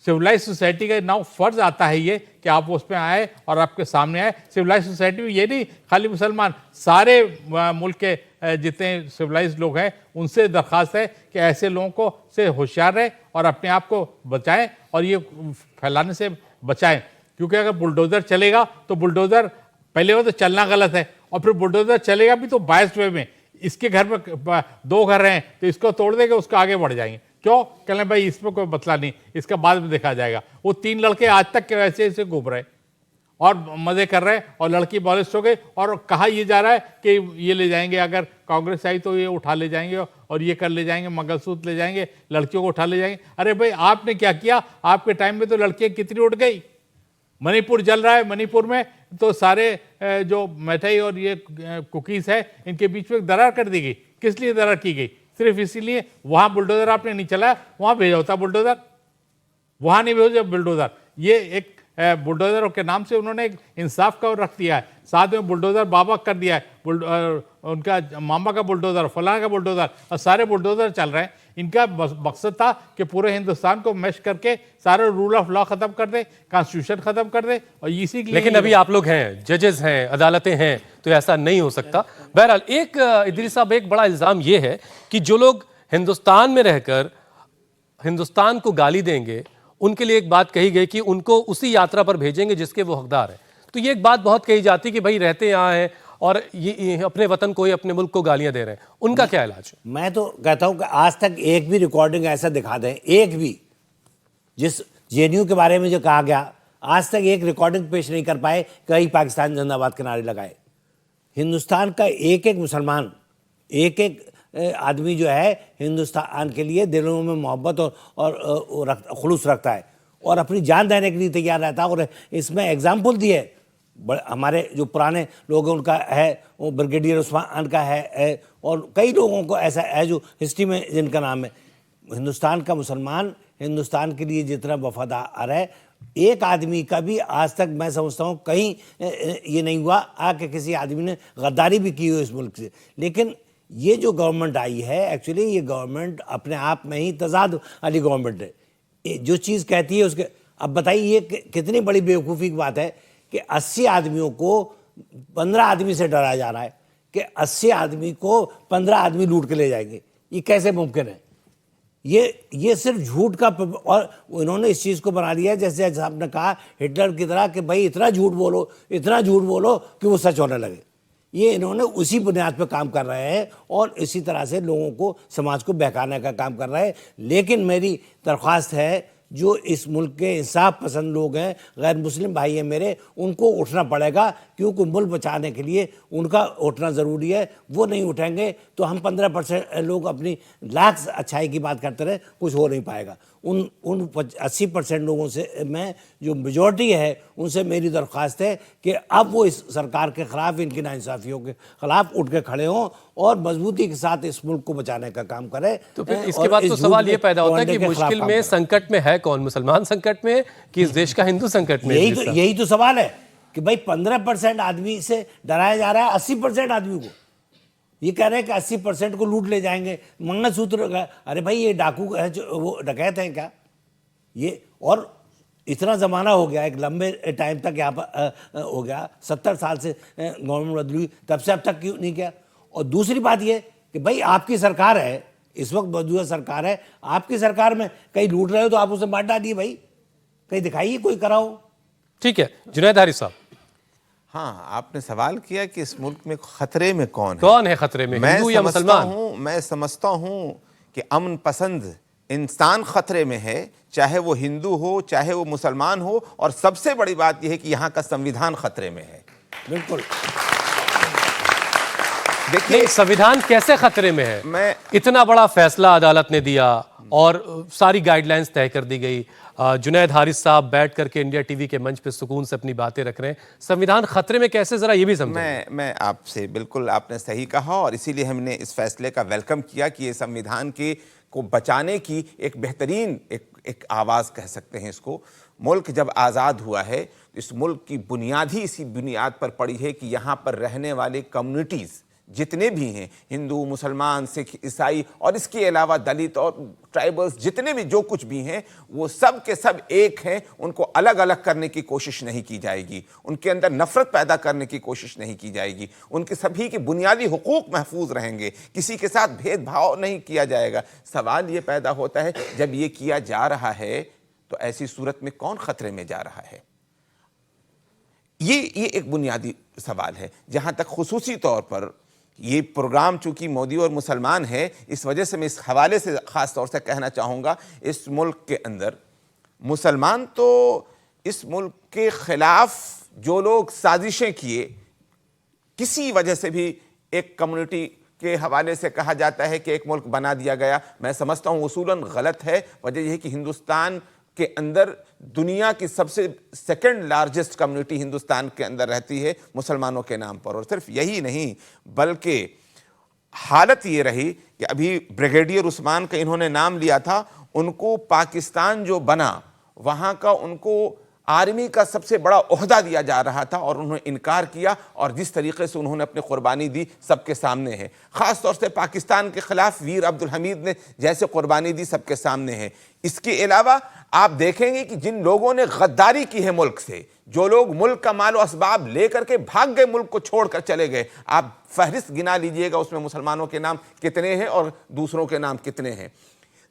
सिविलाइज सोसाइटी का नाउ फर्ज आता है ये कि आप उसमें आए और आपके सामने आए। सिविलाइज सोसाइटी में ये नहीं खाली मुसलमान, सारे मुल्क के जितने सिविलाइज लोग हैं उनसे दरख्वास्त है कि ऐसे लोगों को से होशियार रहे और अपने आप को बचाएं और ये फैलाने से बचाएं। क्योंकि अगर बुलडोज़र चलेगा तो बुलडोज़र पहले वो तो चलना गलत है और फिर बुलडोज़र चलेगा भी तो बायस्ड वे में। इसके घर में 2 घर हैं तो इसको तोड़ देंगे, उसको आगे बढ़ जाएंगे। क्यों? कहलें भाई इसमें कोई मसला नहीं, इसका बाद में देखा जाएगा। वो 3 लड़के आज तक के वैसे ऐसे घूम रहे और मज़े कर रहे हैं और लड़की बॉलिस्ट हो गई और कहा ये जा रहा है कि ये ले जाएंगे, अगर कांग्रेस आई तो ये उठा ले जाएंगे और ये कर ले जाएंगे, मंगलसूत्र ले जाएंगे, लड़कियों को उठा ले जाएंगे। अरे भाई आपने क्या किया? आपके टाइम में तो लड़कियाँ कितनी उठ गई। मणिपुर जल रहा है, मणिपुर में तो सारे जो मिठाई और ये कुकीज़ है इनके बीच में दरार कर दी गई। किस लिए दरार की गई? सिर्फ इसीलिए वहाँ बुलडोज़र आपने नहीं चलाया, वहाँ भेजा होता बुलडोज़र, वहाँ नहीं भेजा बुलडोज़र। ये एक बुलडोज़र के नाम से उन्होंने एक इंसाफ का रख दिया है, साथ में बुलडोज़र बाबा कर दिया है, उनका मामा का बुलडोज़र, फलाना का बुलडोज़र और सारे बुलडोज़र चल रहे हैं। इनका मकसद था कि पूरे हिंदुस्तान को मैश करके सारा रूल ऑफ लॉ खत्म कर दे, कॉन्स्टिट्यूशन खत्म कर दे और इसी के लिए। लेकिन अभी आप लोग हैं, जजेस हैं, अदालतें हैं, तो ऐसा नहीं हो सकता। बहरहाल एक इदरीस साहब, एक बड़ा इल्ज़ाम ये है कि जो लोग हिंदुस्तान में रहकर हिंदुस्तान को गाली देंगे उनके लिए एक बात कही गई कि उनको उसी यात्रा पर भेजेंगे जिसके वो हकदार हैं। तो ये एक बात बहुत कही जाती है कि भाई रहते यहाँ हैं और ये अपने वतन को, अपने मुल्क को गालियां दे रहे हैं, उनका क्या इलाज है? मैं तो कहता हूं कि आज तक एक भी रिकॉर्डिंग ऐसा दिखा दें, एक भी, जिस जेएनयू के बारे में जो कहा गया, आज तक एक रिकॉर्डिंग पेश नहीं कर पाए, कई पाकिस्तान जिंदाबाद के नारे लगाए। हिंदुस्तान का एक एक मुसलमान, एक एक आदमी जो है हिंदुस्तान के लिए दिलों में मोहब्बत और खुलूस रखता है और अपनी जान देने के लिए तैयार रहता है। और इसमें एग्जाम्पल दिए हमारे जो पुराने लोग हैं उनका है, वो ब्रिगेडियर उस्मान का है और कई लोगों को ऐसा है जो हिस्ट्री में जिनका नाम है। हिंदुस्तान का मुसलमान हिंदुस्तान के लिए जितना वफादार है, एक आदमी का भी आज तक मैं समझता हूँ कहीं ये नहीं हुआ कि किसी आदमी ने गद्दारी भी की हो इस मुल्क से। लेकिन ये जो गवर्नमेंट आई है, एक्चुअली ये गवर्नमेंट अपने आप में ही तजाद वाली गवर्नमेंट है। जो चीज़ कहती है उसके, अब बताइए ये कितनी बड़ी बेवकूफ़ी की बात है कि 80 आदमियों को 15 आदमी से डराया जा रहा है कि 80 आदमी को 15 आदमी लूट के ले जाएंगे। ये कैसे मुमकिन है? ये सिर्फ झूठ का, और इन्होंने इस चीज़ को बना दिया है जैसे आपने कहा हिटलर की तरह कि भाई इतना झूठ बोलो, इतना झूठ बोलो कि वो सच होने लगे। ये इन्होंने उसी बुनियाद पर काम कर रहे हैं और इसी तरह से लोगों को, समाज को बहकाने का काम कर रहे हैं। लेकिन मेरी दरख्वास्त है, जो इस मुल्क के इंसाफ पसंद लोग हैं, गैर मुस्लिम भाई हैं मेरे, उनको उठना पड़ेगा क्योंकि मुल्क बचाने के लिए उनका उठना ज़रूरी है। वो नहीं उठेंगे तो हम 15% लोग अपनी लाख अच्छाई की बात करते रहे, कुछ हो नहीं पाएगा। उन 80% लोगों से मैं, जो मेजॉरिटी है, उनसे मेरी दरख्वास्त है कि अब वो इस सरकार के ख़िलाफ़, इनकी नाइंसाफ़ियों के ख़िलाफ़ उठ के खड़े हों और मजबूती के साथ इस मुल्क को बचाने का काम करें। तो फिर इसके बाद तो सवाल ये पैदा होता है कि मुश्किल में, संकट में है कौन? मुसलमान संकट में कि इस देश का हिंदू संकट में? यही तो सवाल है कि भाई 15% आदमी से डराया जा रहा है 80% आदमी को। ये कह रहे हैं कि 80% को लूट ले जाएंगे, मंगलसूत्र। अरे भाई ये डाकू है, जो वो डकैत हैं क्या ये? और इतना ज़माना हो गया, एक लंबे टाइम तक यहाँ पर हो गया, 70 साल से गवर्नमेंट बदली हुई, तब से अब तक क्यों नहीं किया? और दूसरी बात ये कि भाई आपकी सरकार है, इस वक्त मौजूदा सरकार है, आपकी सरकार में कहीं लूट रहे हो तो आप उसे मार डालिए भाई, कहीं दिखाइए कोई कराओ। ठीक है जुनैद हारिस साहब। हाँ, आपने सवाल किया कि इस मुल्क में खतरे में कौन है? कौन है खतरे में, हिंदू या मुसलमान? मैं समझता हूँ कि अमन पसंद इंसान खतरे में है, चाहे वो हिंदू हो, चाहे वो मुसलमान हो। और सबसे बड़ी बात यह है कि यहाँ का संविधान खतरे में है। बिल्कुल। देखिए संविधान कैसे खतरे में है? इतना बड़ा फैसला अदालत ने दिया और सारी गाइडलाइंस तय कर दी गई। जुनैद हारिस साहब बैठ करके इंडिया टीवी के मंच पे सुकून से अपनी बातें रख रहे हैं। संविधान खतरे में कैसे, जरा ये भी समझें। मैं आपसे, बिल्कुल आपने सही कहा और इसीलिए हमने इस फैसले का वेलकम किया कि ये संविधान को बचाने की एक बेहतरीन एक आवाज़ कह सकते हैं इसको, मुल्क जब आज़ाद हुआ है, इस मुल्क की बुनियाद ही इसी बुनियाद पर पड़ी है कि यहाँ पर रहने वाले कम्युनिटीज़ जितने भी हैं, हिंदू, मुसलमान, सिख, ईसाई और इसके अलावा दलित और ट्राइबल्स, जितने भी जो कुछ भी हैं, वो सब के सब एक हैं। उनको अलग अलग करने की कोशिश नहीं की जाएगी, उनके अंदर नफरत पैदा करने की कोशिश नहीं की जाएगी, उनके सभी के बुनियादी हुकूक महफूज रहेंगे, किसी के साथ भेदभाव नहीं किया जाएगा। सवाल ये पैदा होता है, जब ये किया जा रहा है तो ऐसी सूरत में कौन खतरे में जा रहा है? ये एक बुनियादी सवाल है, जहां तक खुसूसी तौर पर ये प्रोग्राम चूंकि मोदी और मुसलमान है, इस वजह से मैं इस हवाले से ख़ास तौर से कहना चाहूँगा, इस मुल्क के अंदर मुसलमान तो इस मुल्क के ख़िलाफ़ जो लोग साजिशें किए, किसी वजह से भी एक कम्युनिटी के हवाले से कहा जाता है कि एक मुल्क बना दिया गया, मैं समझता हूँ उसूलन गलत है। वजह यह है कि हिंदुस्तान के अंदर दुनिया की सबसे सेकंड लार्जेस्ट कम्युनिटी हिंदुस्तान के अंदर रहती है मुसलमानों के नाम पर। और सिर्फ यही नहीं, बल्कि हालत ये रही कि अभी ब्रिगेडियर उस्मान का इन्होंने नाम लिया था, उनको पाकिस्तान जो बना वहाँ का उनको आर्मी का सबसे बड़ा ओहदा दिया जा रहा था और उन्होंने इनकार किया, और जिस तरीके से उन्होंने अपनी कुर्बानी दी सबके सामने है। ख़ास तौर से पाकिस्तान के ख़िलाफ़ वीर अब्दुल हमीद ने जैसे कुर्बानी दी सबके सामने है। इसके अलावा आप देखेंगे कि जिन लोगों ने गद्दारी की है मुल्क से, जो लोग मुल्क का मालो असबाब लेकर के भाग गए, मुल्क को छोड़कर चले गए, आप फहरिस्त गिना लीजिएगा उसमें मुसलमानों के नाम कितने हैं और दूसरों के नाम कितने हैं।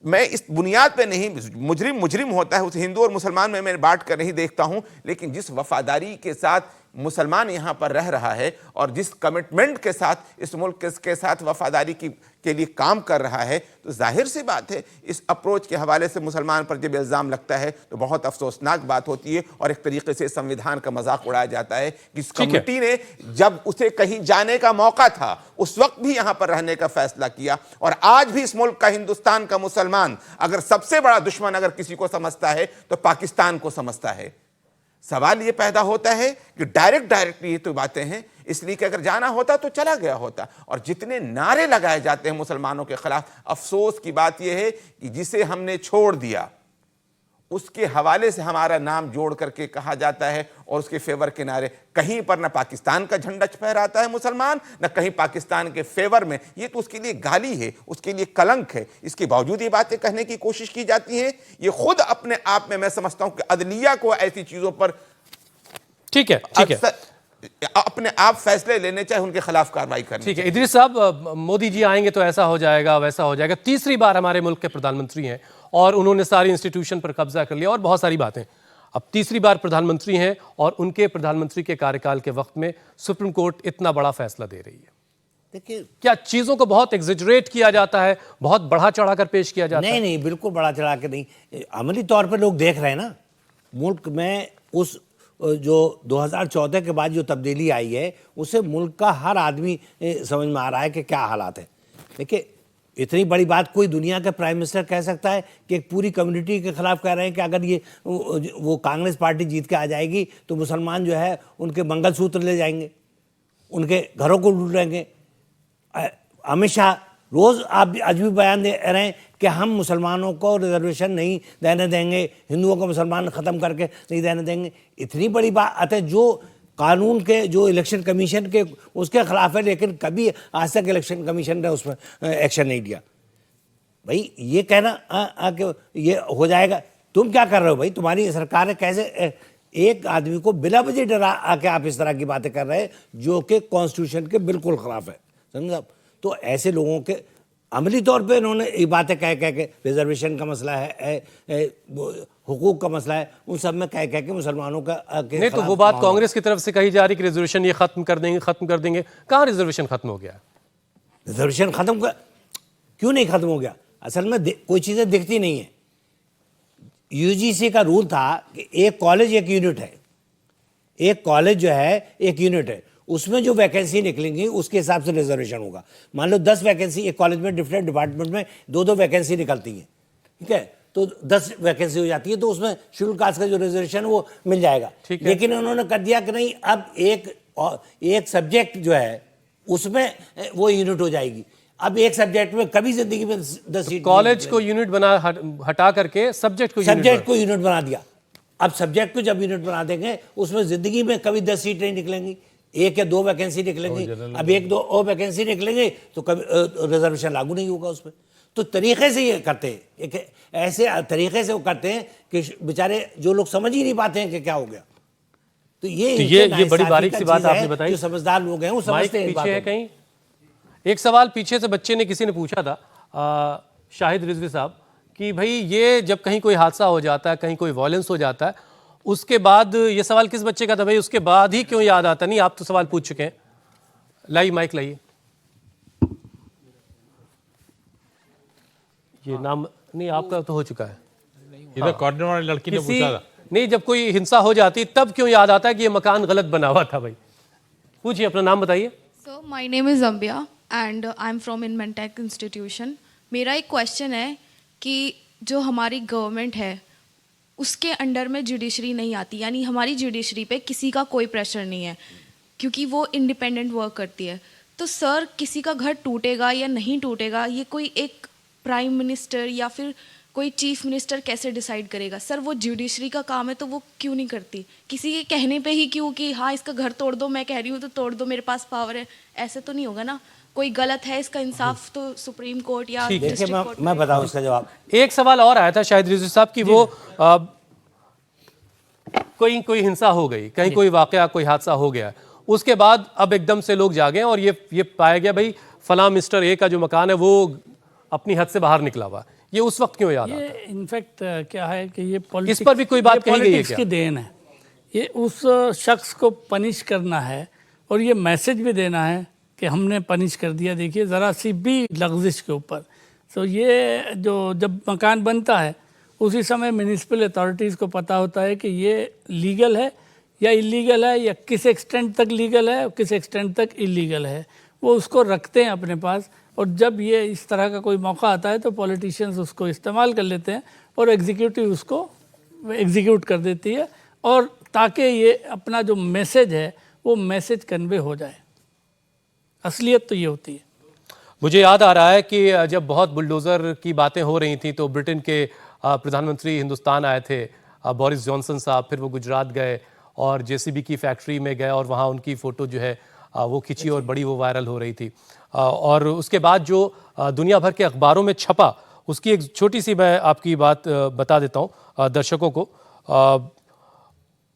मैं इस बुनियाद पे नहीं, मुजरिम होता है, उसे हिंदू और मुसलमान में मैं बांट कर नहीं देखता हूं, लेकिन जिस वफादारी के साथ मुसलमान यहाँ पर रह रहा है और जिस कमिटमेंट के साथ इस मुल्क के साथ वफादारी के लिए काम कर रहा है, तो जाहिर सी बात है इस अप्रोच के हवाले से मुसलमान पर जब इल्ज़ाम लगता है तो बहुत अफसोसनाक बात होती है और एक तरीके से संविधान का मजाक उड़ाया जाता है कि इस कमेटी ने जब उसे कहीं जाने का मौका था उस वक्त भी यहाँ पर रहने का फैसला किया, और आज भी इस मुल्क का, हिंदुस्तान का मुसलमान अगर सबसे बड़ा दुश्मन अगर किसी को समझता है तो पाकिस्तान को समझता है। सवाल ये पैदा होता है कि डायरेक्टली ये तो बातें हैं, इसलिए कि अगर जाना होता तो चला गया होता। और जितने नारे लगाए जाते हैं मुसलमानों के खिलाफ, अफसोस की बात यह है कि जिसे हमने छोड़ दिया उसके हवाले से हमारा नाम जोड़ करके कहा जाता है और उसके फेवर के नारे, कहीं पर न पाकिस्तान का झंडा फहराता है मुसलमान, न कहीं पाकिस्तान के फेवर में। ये तो उसके लिए गाली है, उसके लिए कलंक है। इसके बावजूद ये बातें कहने की कोशिश की जाती हैं। ये खुद अपने आप में मैं समझता हूं कि अदलिया को ऐसी चीजों पर ठीक है अपने आप फैसले लेने चाहिए, उनके खिलाफ कार्रवाई करनी। ठीक है इदरीस साहब, मोदी जी आएंगे तो ऐसा हो जाएगा वैसा हो जाएगा। तीसरी बार हमारे मुल्क के प्रधानमंत्री हैं और उन्होंने सारी इंस्टीट्यूशन पर कब्जा कर लिया और बहुत सारी बातें। अब तीसरी बार प्रधानमंत्री हैं और उनके प्रधानमंत्री के कार्यकाल के वक्त में सुप्रीम कोर्ट इतना बड़ा फैसला दे रही है। देखिए, क्या चीजों को बहुत एग्जेजरेट किया जाता है, बहुत बढ़ा चढ़ाकर पेश किया जाता है? नहीं, बिल्कुल बढ़ा चढ़ा के नहीं। अमली तौर पर लोग देख रहे हैं ना, मुल्क में उस जो 2014 के बाद जो तब्दीली आई है उससे मुल्क का हर आदमी समझ में आ रहा है कि क्या हालात है। देखिए, इतनी बड़ी बात कोई दुनिया का प्राइम मिनिस्टर कह सकता है कि एक पूरी कम्युनिटी के खिलाफ कह रहे हैं कि अगर ये वो कांग्रेस पार्टी जीत के आ जाएगी तो मुसलमान जो है उनके मंगलसूत्र ले जाएंगे, उनके घरों को लूट लेंगे। अमित शाह रोज़ आप आज भी बयान दे रहे हैं कि हम मुसलमानों को रिजर्वेशन नहीं देने देंगे, हिंदुओं को मुसलमान ख़त्म करके नहीं देने देंगे। इतनी बड़ी बात है जो कानून के, जो इलेक्शन कमीशन के उसके खिलाफ है, लेकिन कभी आज तक इलेक्शन कमीशन ने उसमें एक्शन नहीं लिया। भाई ये कहना कि ये हो जाएगा, तुम क्या कर रहे हो भाई? तुम्हारी सरकार है, कैसे एक आदमी को बिला वजह डरा आके आप इस तरह की बातें कर रहे हैं जो कि कॉन्स्टिट्यूशन के बिल्कुल खिलाफ है, समझे आप? तो ऐसे लोगों के अमली तौर पे इन्होंने ये बातें कह के रिजर्वेशन का मसला है, हुकूक का मसला है, उन सब में कह के मुसलमानों का नहीं, तो वो बात कांग्रेस की तरफ से कही जा रही कि रिजर्वेशन ये खत्म कर देंगे। कहाँ रिजर्वेशन खत्म हो गया? रिजर्वेशन खत्म क्यों नहीं खत्म हो गया? असल में कोई चीज़ें दिखती नहीं है। यूजीसी का रूल था कि एक कॉलेज एक यूनिट है, एक कॉलेज जो है एक यूनिट है, उसमें जो वैकेंसी निकलेंगी उसके हिसाब से रिजर्वेशन होगा। मान लो 10 वैकेंसी एक कॉलेज में, डिफरेंट डिपार्टमेंट में 2-2 वैकेंसी निकलती हैं, ठीक है, तो 10 वैकेंसी हो जाती है, तो उसमें शेड्यूल कास्ट का जो रिजर्वेशन वो मिल जाएगा। लेकिन उन्होंने कर दिया कि नहीं, अब एक सब्जेक्ट जो है उसमें वो यूनिट हो जाएगी। अब एक सब्जेक्ट में कभी जिंदगी में 10 सीट, कॉलेज को यूनिट बना हटा करके सब्जेक्ट को यूनिट बना दिया। अब सब्जेक्ट को जब यूनिट बना देंगे उसमें जिंदगी में कभी 10 सीट नहीं निकलेंगी, 1 या 2 वैकेंसी निकलेंगी। अब 1-2 और वैकेंसी निकलेंगे तो कभी रिजर्वेशन लागू नहीं होगा उसमें। तो तरीके से ये करते हैं, एक ऐसे तरीके से वो करते हैं कि बेचारे जो लोग समझ ही नहीं पाते हैं कि क्या हो गया। तो ये बड़ी बारीक सी बात आपने बताई। जो समझदार लोग हैं वो समझते हैं। पीछे है कहीं एक सवाल पीछे से बच्चे ने किसी ने पूछा था, शाहिद रिजवी साहब, कि भाई ये जब कहीं कोई हादसा हो जाता है, कहीं कोई वायलेंस हो जाता है, उसके बाद ये सवाल किस बच्चे का था भाई, उसके बाद ही क्यों याद आता? नहीं, आप तो सवाल पूछ चुके हैं। लाइए माइक लाइए। ये नाम नहीं, आपका तो हो चुका है। इधर कॉर्नर वाली लड़की ने पूछा था। नहीं, जब कोई हिंसा हो जाती तब क्यों याद आता है कि ये मकान गलत बना हुआ था? भाई पूछिए, अपना नाम बताइए। So my name is Ambiya and I am from Inmantec institution. मेरा एक क्वेश्चन है कि जो हमारी गवर्नमेंट है उसके अंडर में जुडिशरी नहीं आती, यानी हमारी जुडिशरी पे किसी का कोई प्रेशर नहीं है क्योंकि वो इंडिपेंडेंट वर्क करती है। तो सर, किसी का घर टूटेगा या नहीं टूटेगा ये कोई एक प्राइम मिनिस्टर या फिर कोई चीफ मिनिस्टर कैसे डिसाइड करेगा? सर, वो जुडिशरी का काम है तो वो क्यों नहीं करती? किसी के कहने पे ही क्यों कि हाँ इसका घर तोड़ दो, मैं कह रही हूँ तो तोड़ दो, मेरे पास पावर है, ऐसे तो नहीं होगा ना। कोई गलत है, इसका इंसाफ तो सुप्रीम कोर्ट या डिस्ट्रिक्ट कोर्ट। मैं बताऊं इसका जवाब। एक सवाल और आया था शायद रिजवी साहब की, वो कोई हिंसा हो गई, कहीं कोई वाकया, कोई हादसा हो गया, उसके बाद अब एकदम से लोग जागे और ये पाया गया भाई फलां मिस्टर ए का जो मकान है वो अपनी हद से बाहर निकला हुआ। ये उस वक्त क्यों याद आता है? इनफैक्ट क्या है कि ये इस पर भी कोई बात कही गई है क्या? की देन है। ये उस शख्स को पनिश करना है और ये मैसेज भी देना है कि हमने पनिश कर दिया। देखिए, ज़रा सी भी लग्जिश के ऊपर, तो ये जो जब मकान बनता है उसी समय म्यूनिसिपल अथॉरिटीज़ को पता होता है कि ये लीगल है या इलीगल है, या किस एक्सटेंट तक लीगल है और किस एक्सटेंट तक इलीगल है, वो उसको रखते हैं अपने पास। और जब ये इस तरह का कोई मौका आता है तो पॉलिटिशियंस उसको इस्तेमाल कर लेते हैं और एग्जीक्यूटिव उसको एग्जीक्यूट कर देती है, और ताकि ये अपना जो मैसेज है वो मैसेज कन्वे हो जाए। असलियत तो ये होती है। मुझे याद आ रहा है कि जब बहुत बुलडोज़र की बातें हो रही थी तो ब्रिटेन के प्रधानमंत्री हिंदुस्तान आए थे, बोरिस जॉनसन साहब, फिर वो गुजरात गए और जेसीबी की फैक्ट्री में गए और वहाँ उनकी फ़ोटो जो है वो खिंची और बड़ी वो वायरल हो रही थी। और उसके बाद जो दुनिया भर के अखबारों में छपा, उसकी एक छोटी सी मैं आपकी बात बता देता हूँ दर्शकों को।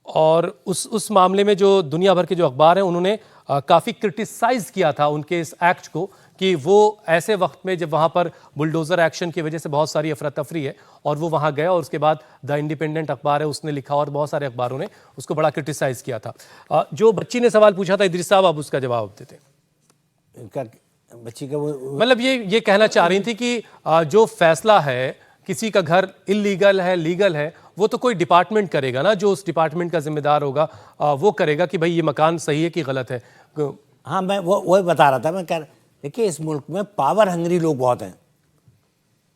और उस मामले में जो दुनिया भर के जो अखबार हैं उन्होंने काफ़ी क्रिटिसाइज़ किया था उनके इस एक्ट को, कि वो ऐसे वक्त में जब वहाँ पर बुलडोज़र एक्शन की वजह से बहुत सारी अफरा तफरी है और वो वहाँ गया, और उसके बाद द इंडिपेंडेंट अखबार है उसने लिखा और बहुत सारे अखबारों ने उसको बड़ा क्रिटिसाइज़ किया था। जो बच्ची ने सवाल पूछा था इदरीस साहब, आप उसका जवाब देते। बच्ची का मतलब ये कहना चाह रही थी कि जो फैसला है किसी का घर इलीगल है लीगल है वो तो कोई डिपार्टमेंट करेगा ना, जो उस डिपार्टमेंट का जिम्मेदार होगा वो करेगा कि भाई ये मकान सही है कि गलत है। हाँ, मैं वो बता रहा था। मैं कह देखिए, इस मुल्क में पावर हंगरी लोग बहुत हैं।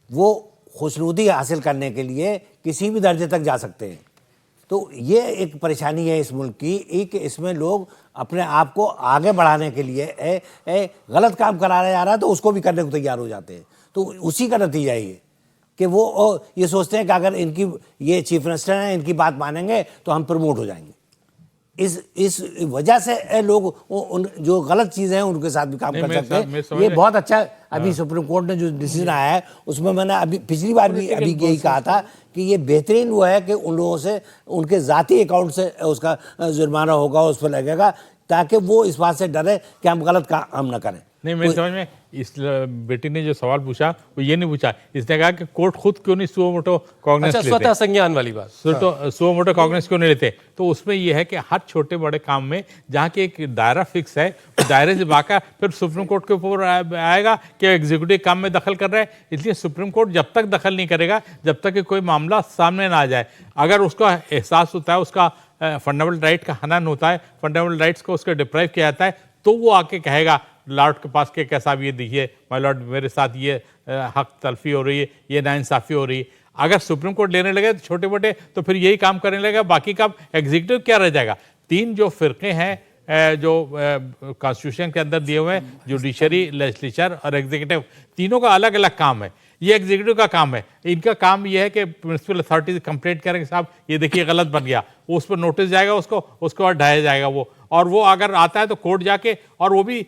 वो खुशनुदी हासिल करने के लिए किसी भी दर्जे तक जा सकते हैं। तो ये एक परेशानी है इस मुल्क की कि इसमें लोग अपने आप को आगे बढ़ाने के लिए गलत काम कराया जा रहा है तो उसको भी करने को तैयार हो जाते हैं। तो उसी का नतीजा ये कि वो ये सोचते हैं कि अगर इनकी ये चीफ मिनिस्टर हैं, इनकी बात मानेंगे तो हम प्रमोट हो जाएंगे। इस वजह से लोग जो गलत चीज़ें हैं उनके साथ भी काम कर सकते हैं। ये बहुत अच्छा अभी सुप्रीम कोर्ट ने जो डिसीजन आया है उसमें मैंने अभी पिछली बार भी अभी यही कहा था कि ये बेहतरीन वो है कि उन लोगों से उनके ज़ाती अकाउंट से उसका जुर्माना होगा, उस पर लगेगा, ताकि वो इस बात से डरे कि हम गलत काम ना करें। नहीं, मेरी समझ में इस बेटी ने जो सवाल पूछा वो ये नहीं पूछा, इसने कहा कि कोर्ट खुद क्यों नहीं सुओ मोटो कॉग्निस लेते। स्वतः संज्ञान वाली बात, सुओ मोटो कॉग्निस क्यों नहीं लेते? तो उसमें यह है कि हर छोटे बड़े काम में जहाँ की एक दायरा फिक्स है, दायरे से बाका फिर सुप्रीम कोर्ट के ऊपर आएगा कि एग्जीक्यूटिव काम में दखल कर रहा है। इसलिए सुप्रीम कोर्ट जब तक दखल नहीं करेगा जब तक कि कोई मामला सामने ना आ जाए। अगर उसका एहसास होता है, उसका फंडामेंटल राइट का हनन होता है, फंडामेंटल राइट्स को उसके डिप्राइव किया जाता है, तो वो आके कहेगा लॉर्ड के पास के कैसा भी ये देखिए माय लॉर्ड, मेरे साथ ये हक तलफी हो रही है, ये नाइंसाफ़ी हो रही है। अगर सुप्रीम कोर्ट लेने लगे तो छोटे मोटे तो फिर यही काम करने लगेगा, बाकी काम एग्जीक्यूटिव क्या रह जाएगा। 3 जो फ़िरक़े हैं जो कॉन्स्टिट्यूशन के अंदर दिए हुए हैं, जुडिशरी, लेजिस्लेचर और एग्जीक्यूटिव, तीनों का अलग अलग काम है। ये एग्जीक्यूटिव का काम है। इनका काम ये है कि म्यूनिसिपल अथॉरिटी से कंप्लेंट करेंगे, साहब ये देखिए गलत बन गया, उस पर नोटिस जाएगा, उसके बाद ढाया जाएगा वो, और वो अगर आता है तो कोर्ट जाके, और वो भी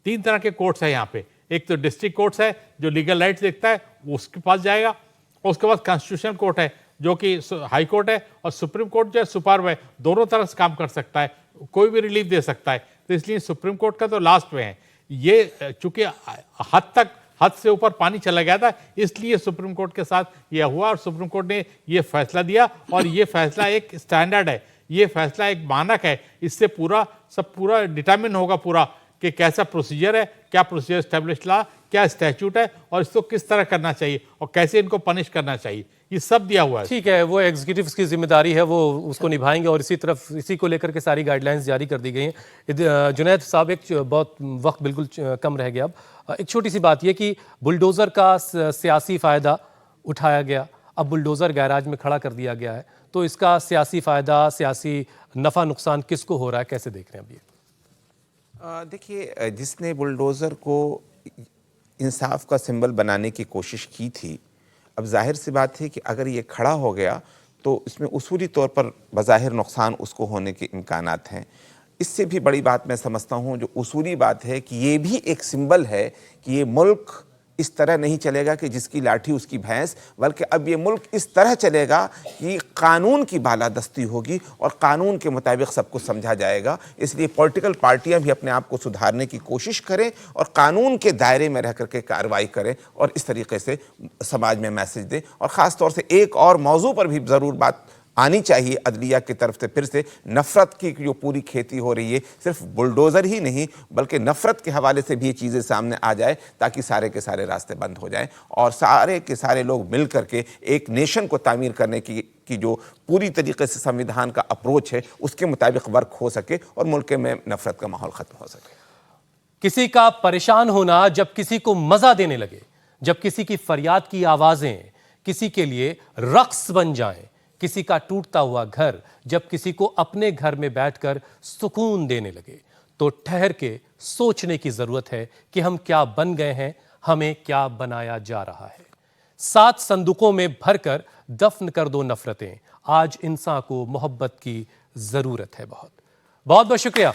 3 तरह के कोर्ट्स है यहाँ पे। एक तो डिस्ट्रिक्ट कोर्ट्स है जो लीगल राइट्स देखता है, उसके पास जाएगा। उसके बाद कॉन्स्टिट्यूशनल कोर्ट है जो कि हाई कोर्ट है, और सुप्रीम कोर्ट जो है सुपर है, दोनों तरह से काम कर सकता है, कोई भी रिलीफ दे सकता है। तो इसलिए सुप्रीम कोर्ट का तो लास्ट में है। ये चूंकि हद से ऊपर पानी चला गया था, इसलिए सुप्रीम कोर्ट के साथ यह हुआ, और सुप्रीम कोर्ट ने ये फैसला दिया, और ये फैसला एक स्टैंडर्ड है, ये फैसला एक मानक है। इससे पूरा डिटरमिन होगा पूरा कि कैसा प्रोसीजर है, क्या प्रोसीजर स्टैब्लिश ला, क्या स्टैट्यूट है, और इसको किस तरह करना चाहिए और कैसे इनको पनिश करना चाहिए, ये सब दिया हुआ है। ठीक है, वो एग्जीक्यूटिव की जिम्मेदारी है, वो उसको निभाएंगे, और इसी को लेकर के सारी गाइडलाइंस जारी कर दी गई हैं। जुनैद साहब, एक बहुत वक्त बिल्कुल कम रह गया, अब एक छोटी सी बात यह कि बुलडोज़र का सियासी फ़ायदा उठाया गया, अब बुलडोज़र गैराज में खड़ा कर दिया गया है, तो इसका सियासी फ़ायदा, सियासी नफ़ा नुकसान किसको हो रहा है, कैसे देख रहे हैं अब ये? देखिए, जिसने बुलडोज़र को इंसाफ का सिंबल बनाने की कोशिश की थी, अब जाहिर सी बात है कि अगर ये खड़ा हो गया तो इसमें उसूली तौर पर बज़ाहिर नुकसान उसको होने के इम्कानात हैं। इससे भी बड़ी बात मैं समझता हूँ, जो उसूली बात है कि ये भी एक सिंबल है कि ये मुल्क इस तरह नहीं चलेगा कि जिसकी लाठी उसकी भैंस, बल्कि अब ये मुल्क इस तरह चलेगा कि कानून की बालादस्ती होगी और कानून के मुताबिक सब कुछ समझा जाएगा। इसलिए पॉलिटिकल पार्टियां भी अपने आप को सुधारने की कोशिश करें और कानून के दायरे में रह करके कार्रवाई करें, और इस तरीके से समाज में मैसेज दें। और ख़ास तौर से एक और मौजू पर भी ज़रूर बात आनी चाहिए अदलिया की तरफ से, फिर से नफ़रत की जो पूरी खेती हो रही है, सिर्फ बुलडोज़र ही नहीं बल्कि नफ़रत के हवाले से भी ये चीज़ें सामने आ जाए, ताकि सारे के सारे रास्ते बंद हो जाएं और सारे के सारे लोग मिल करके एक नेशन को तामीर करने की जो पूरी तरीके से संविधान का अप्रोच है उसके मुताबिक वर्क हो सके और मुल्क में नफ़रत का माहौल ख़त्म हो सके। किसी का परेशान होना जब किसी को मज़ा देने लगे, जब किसी की फरियाद की आवाज़ें किसी के लिए रक्स बन जाएं, किसी का टूटता हुआ घर जब किसी को अपने घर में बैठकर सुकून देने लगे, तो ठहर के सोचने की जरूरत है कि हम क्या बन गए हैं, हमें क्या बनाया जा रहा है। 7 संदूकों में भरकर दफन कर दो नफरतें, आज इंसान को मोहब्बत की जरूरत है। बहुत बहुत शुक्रिया।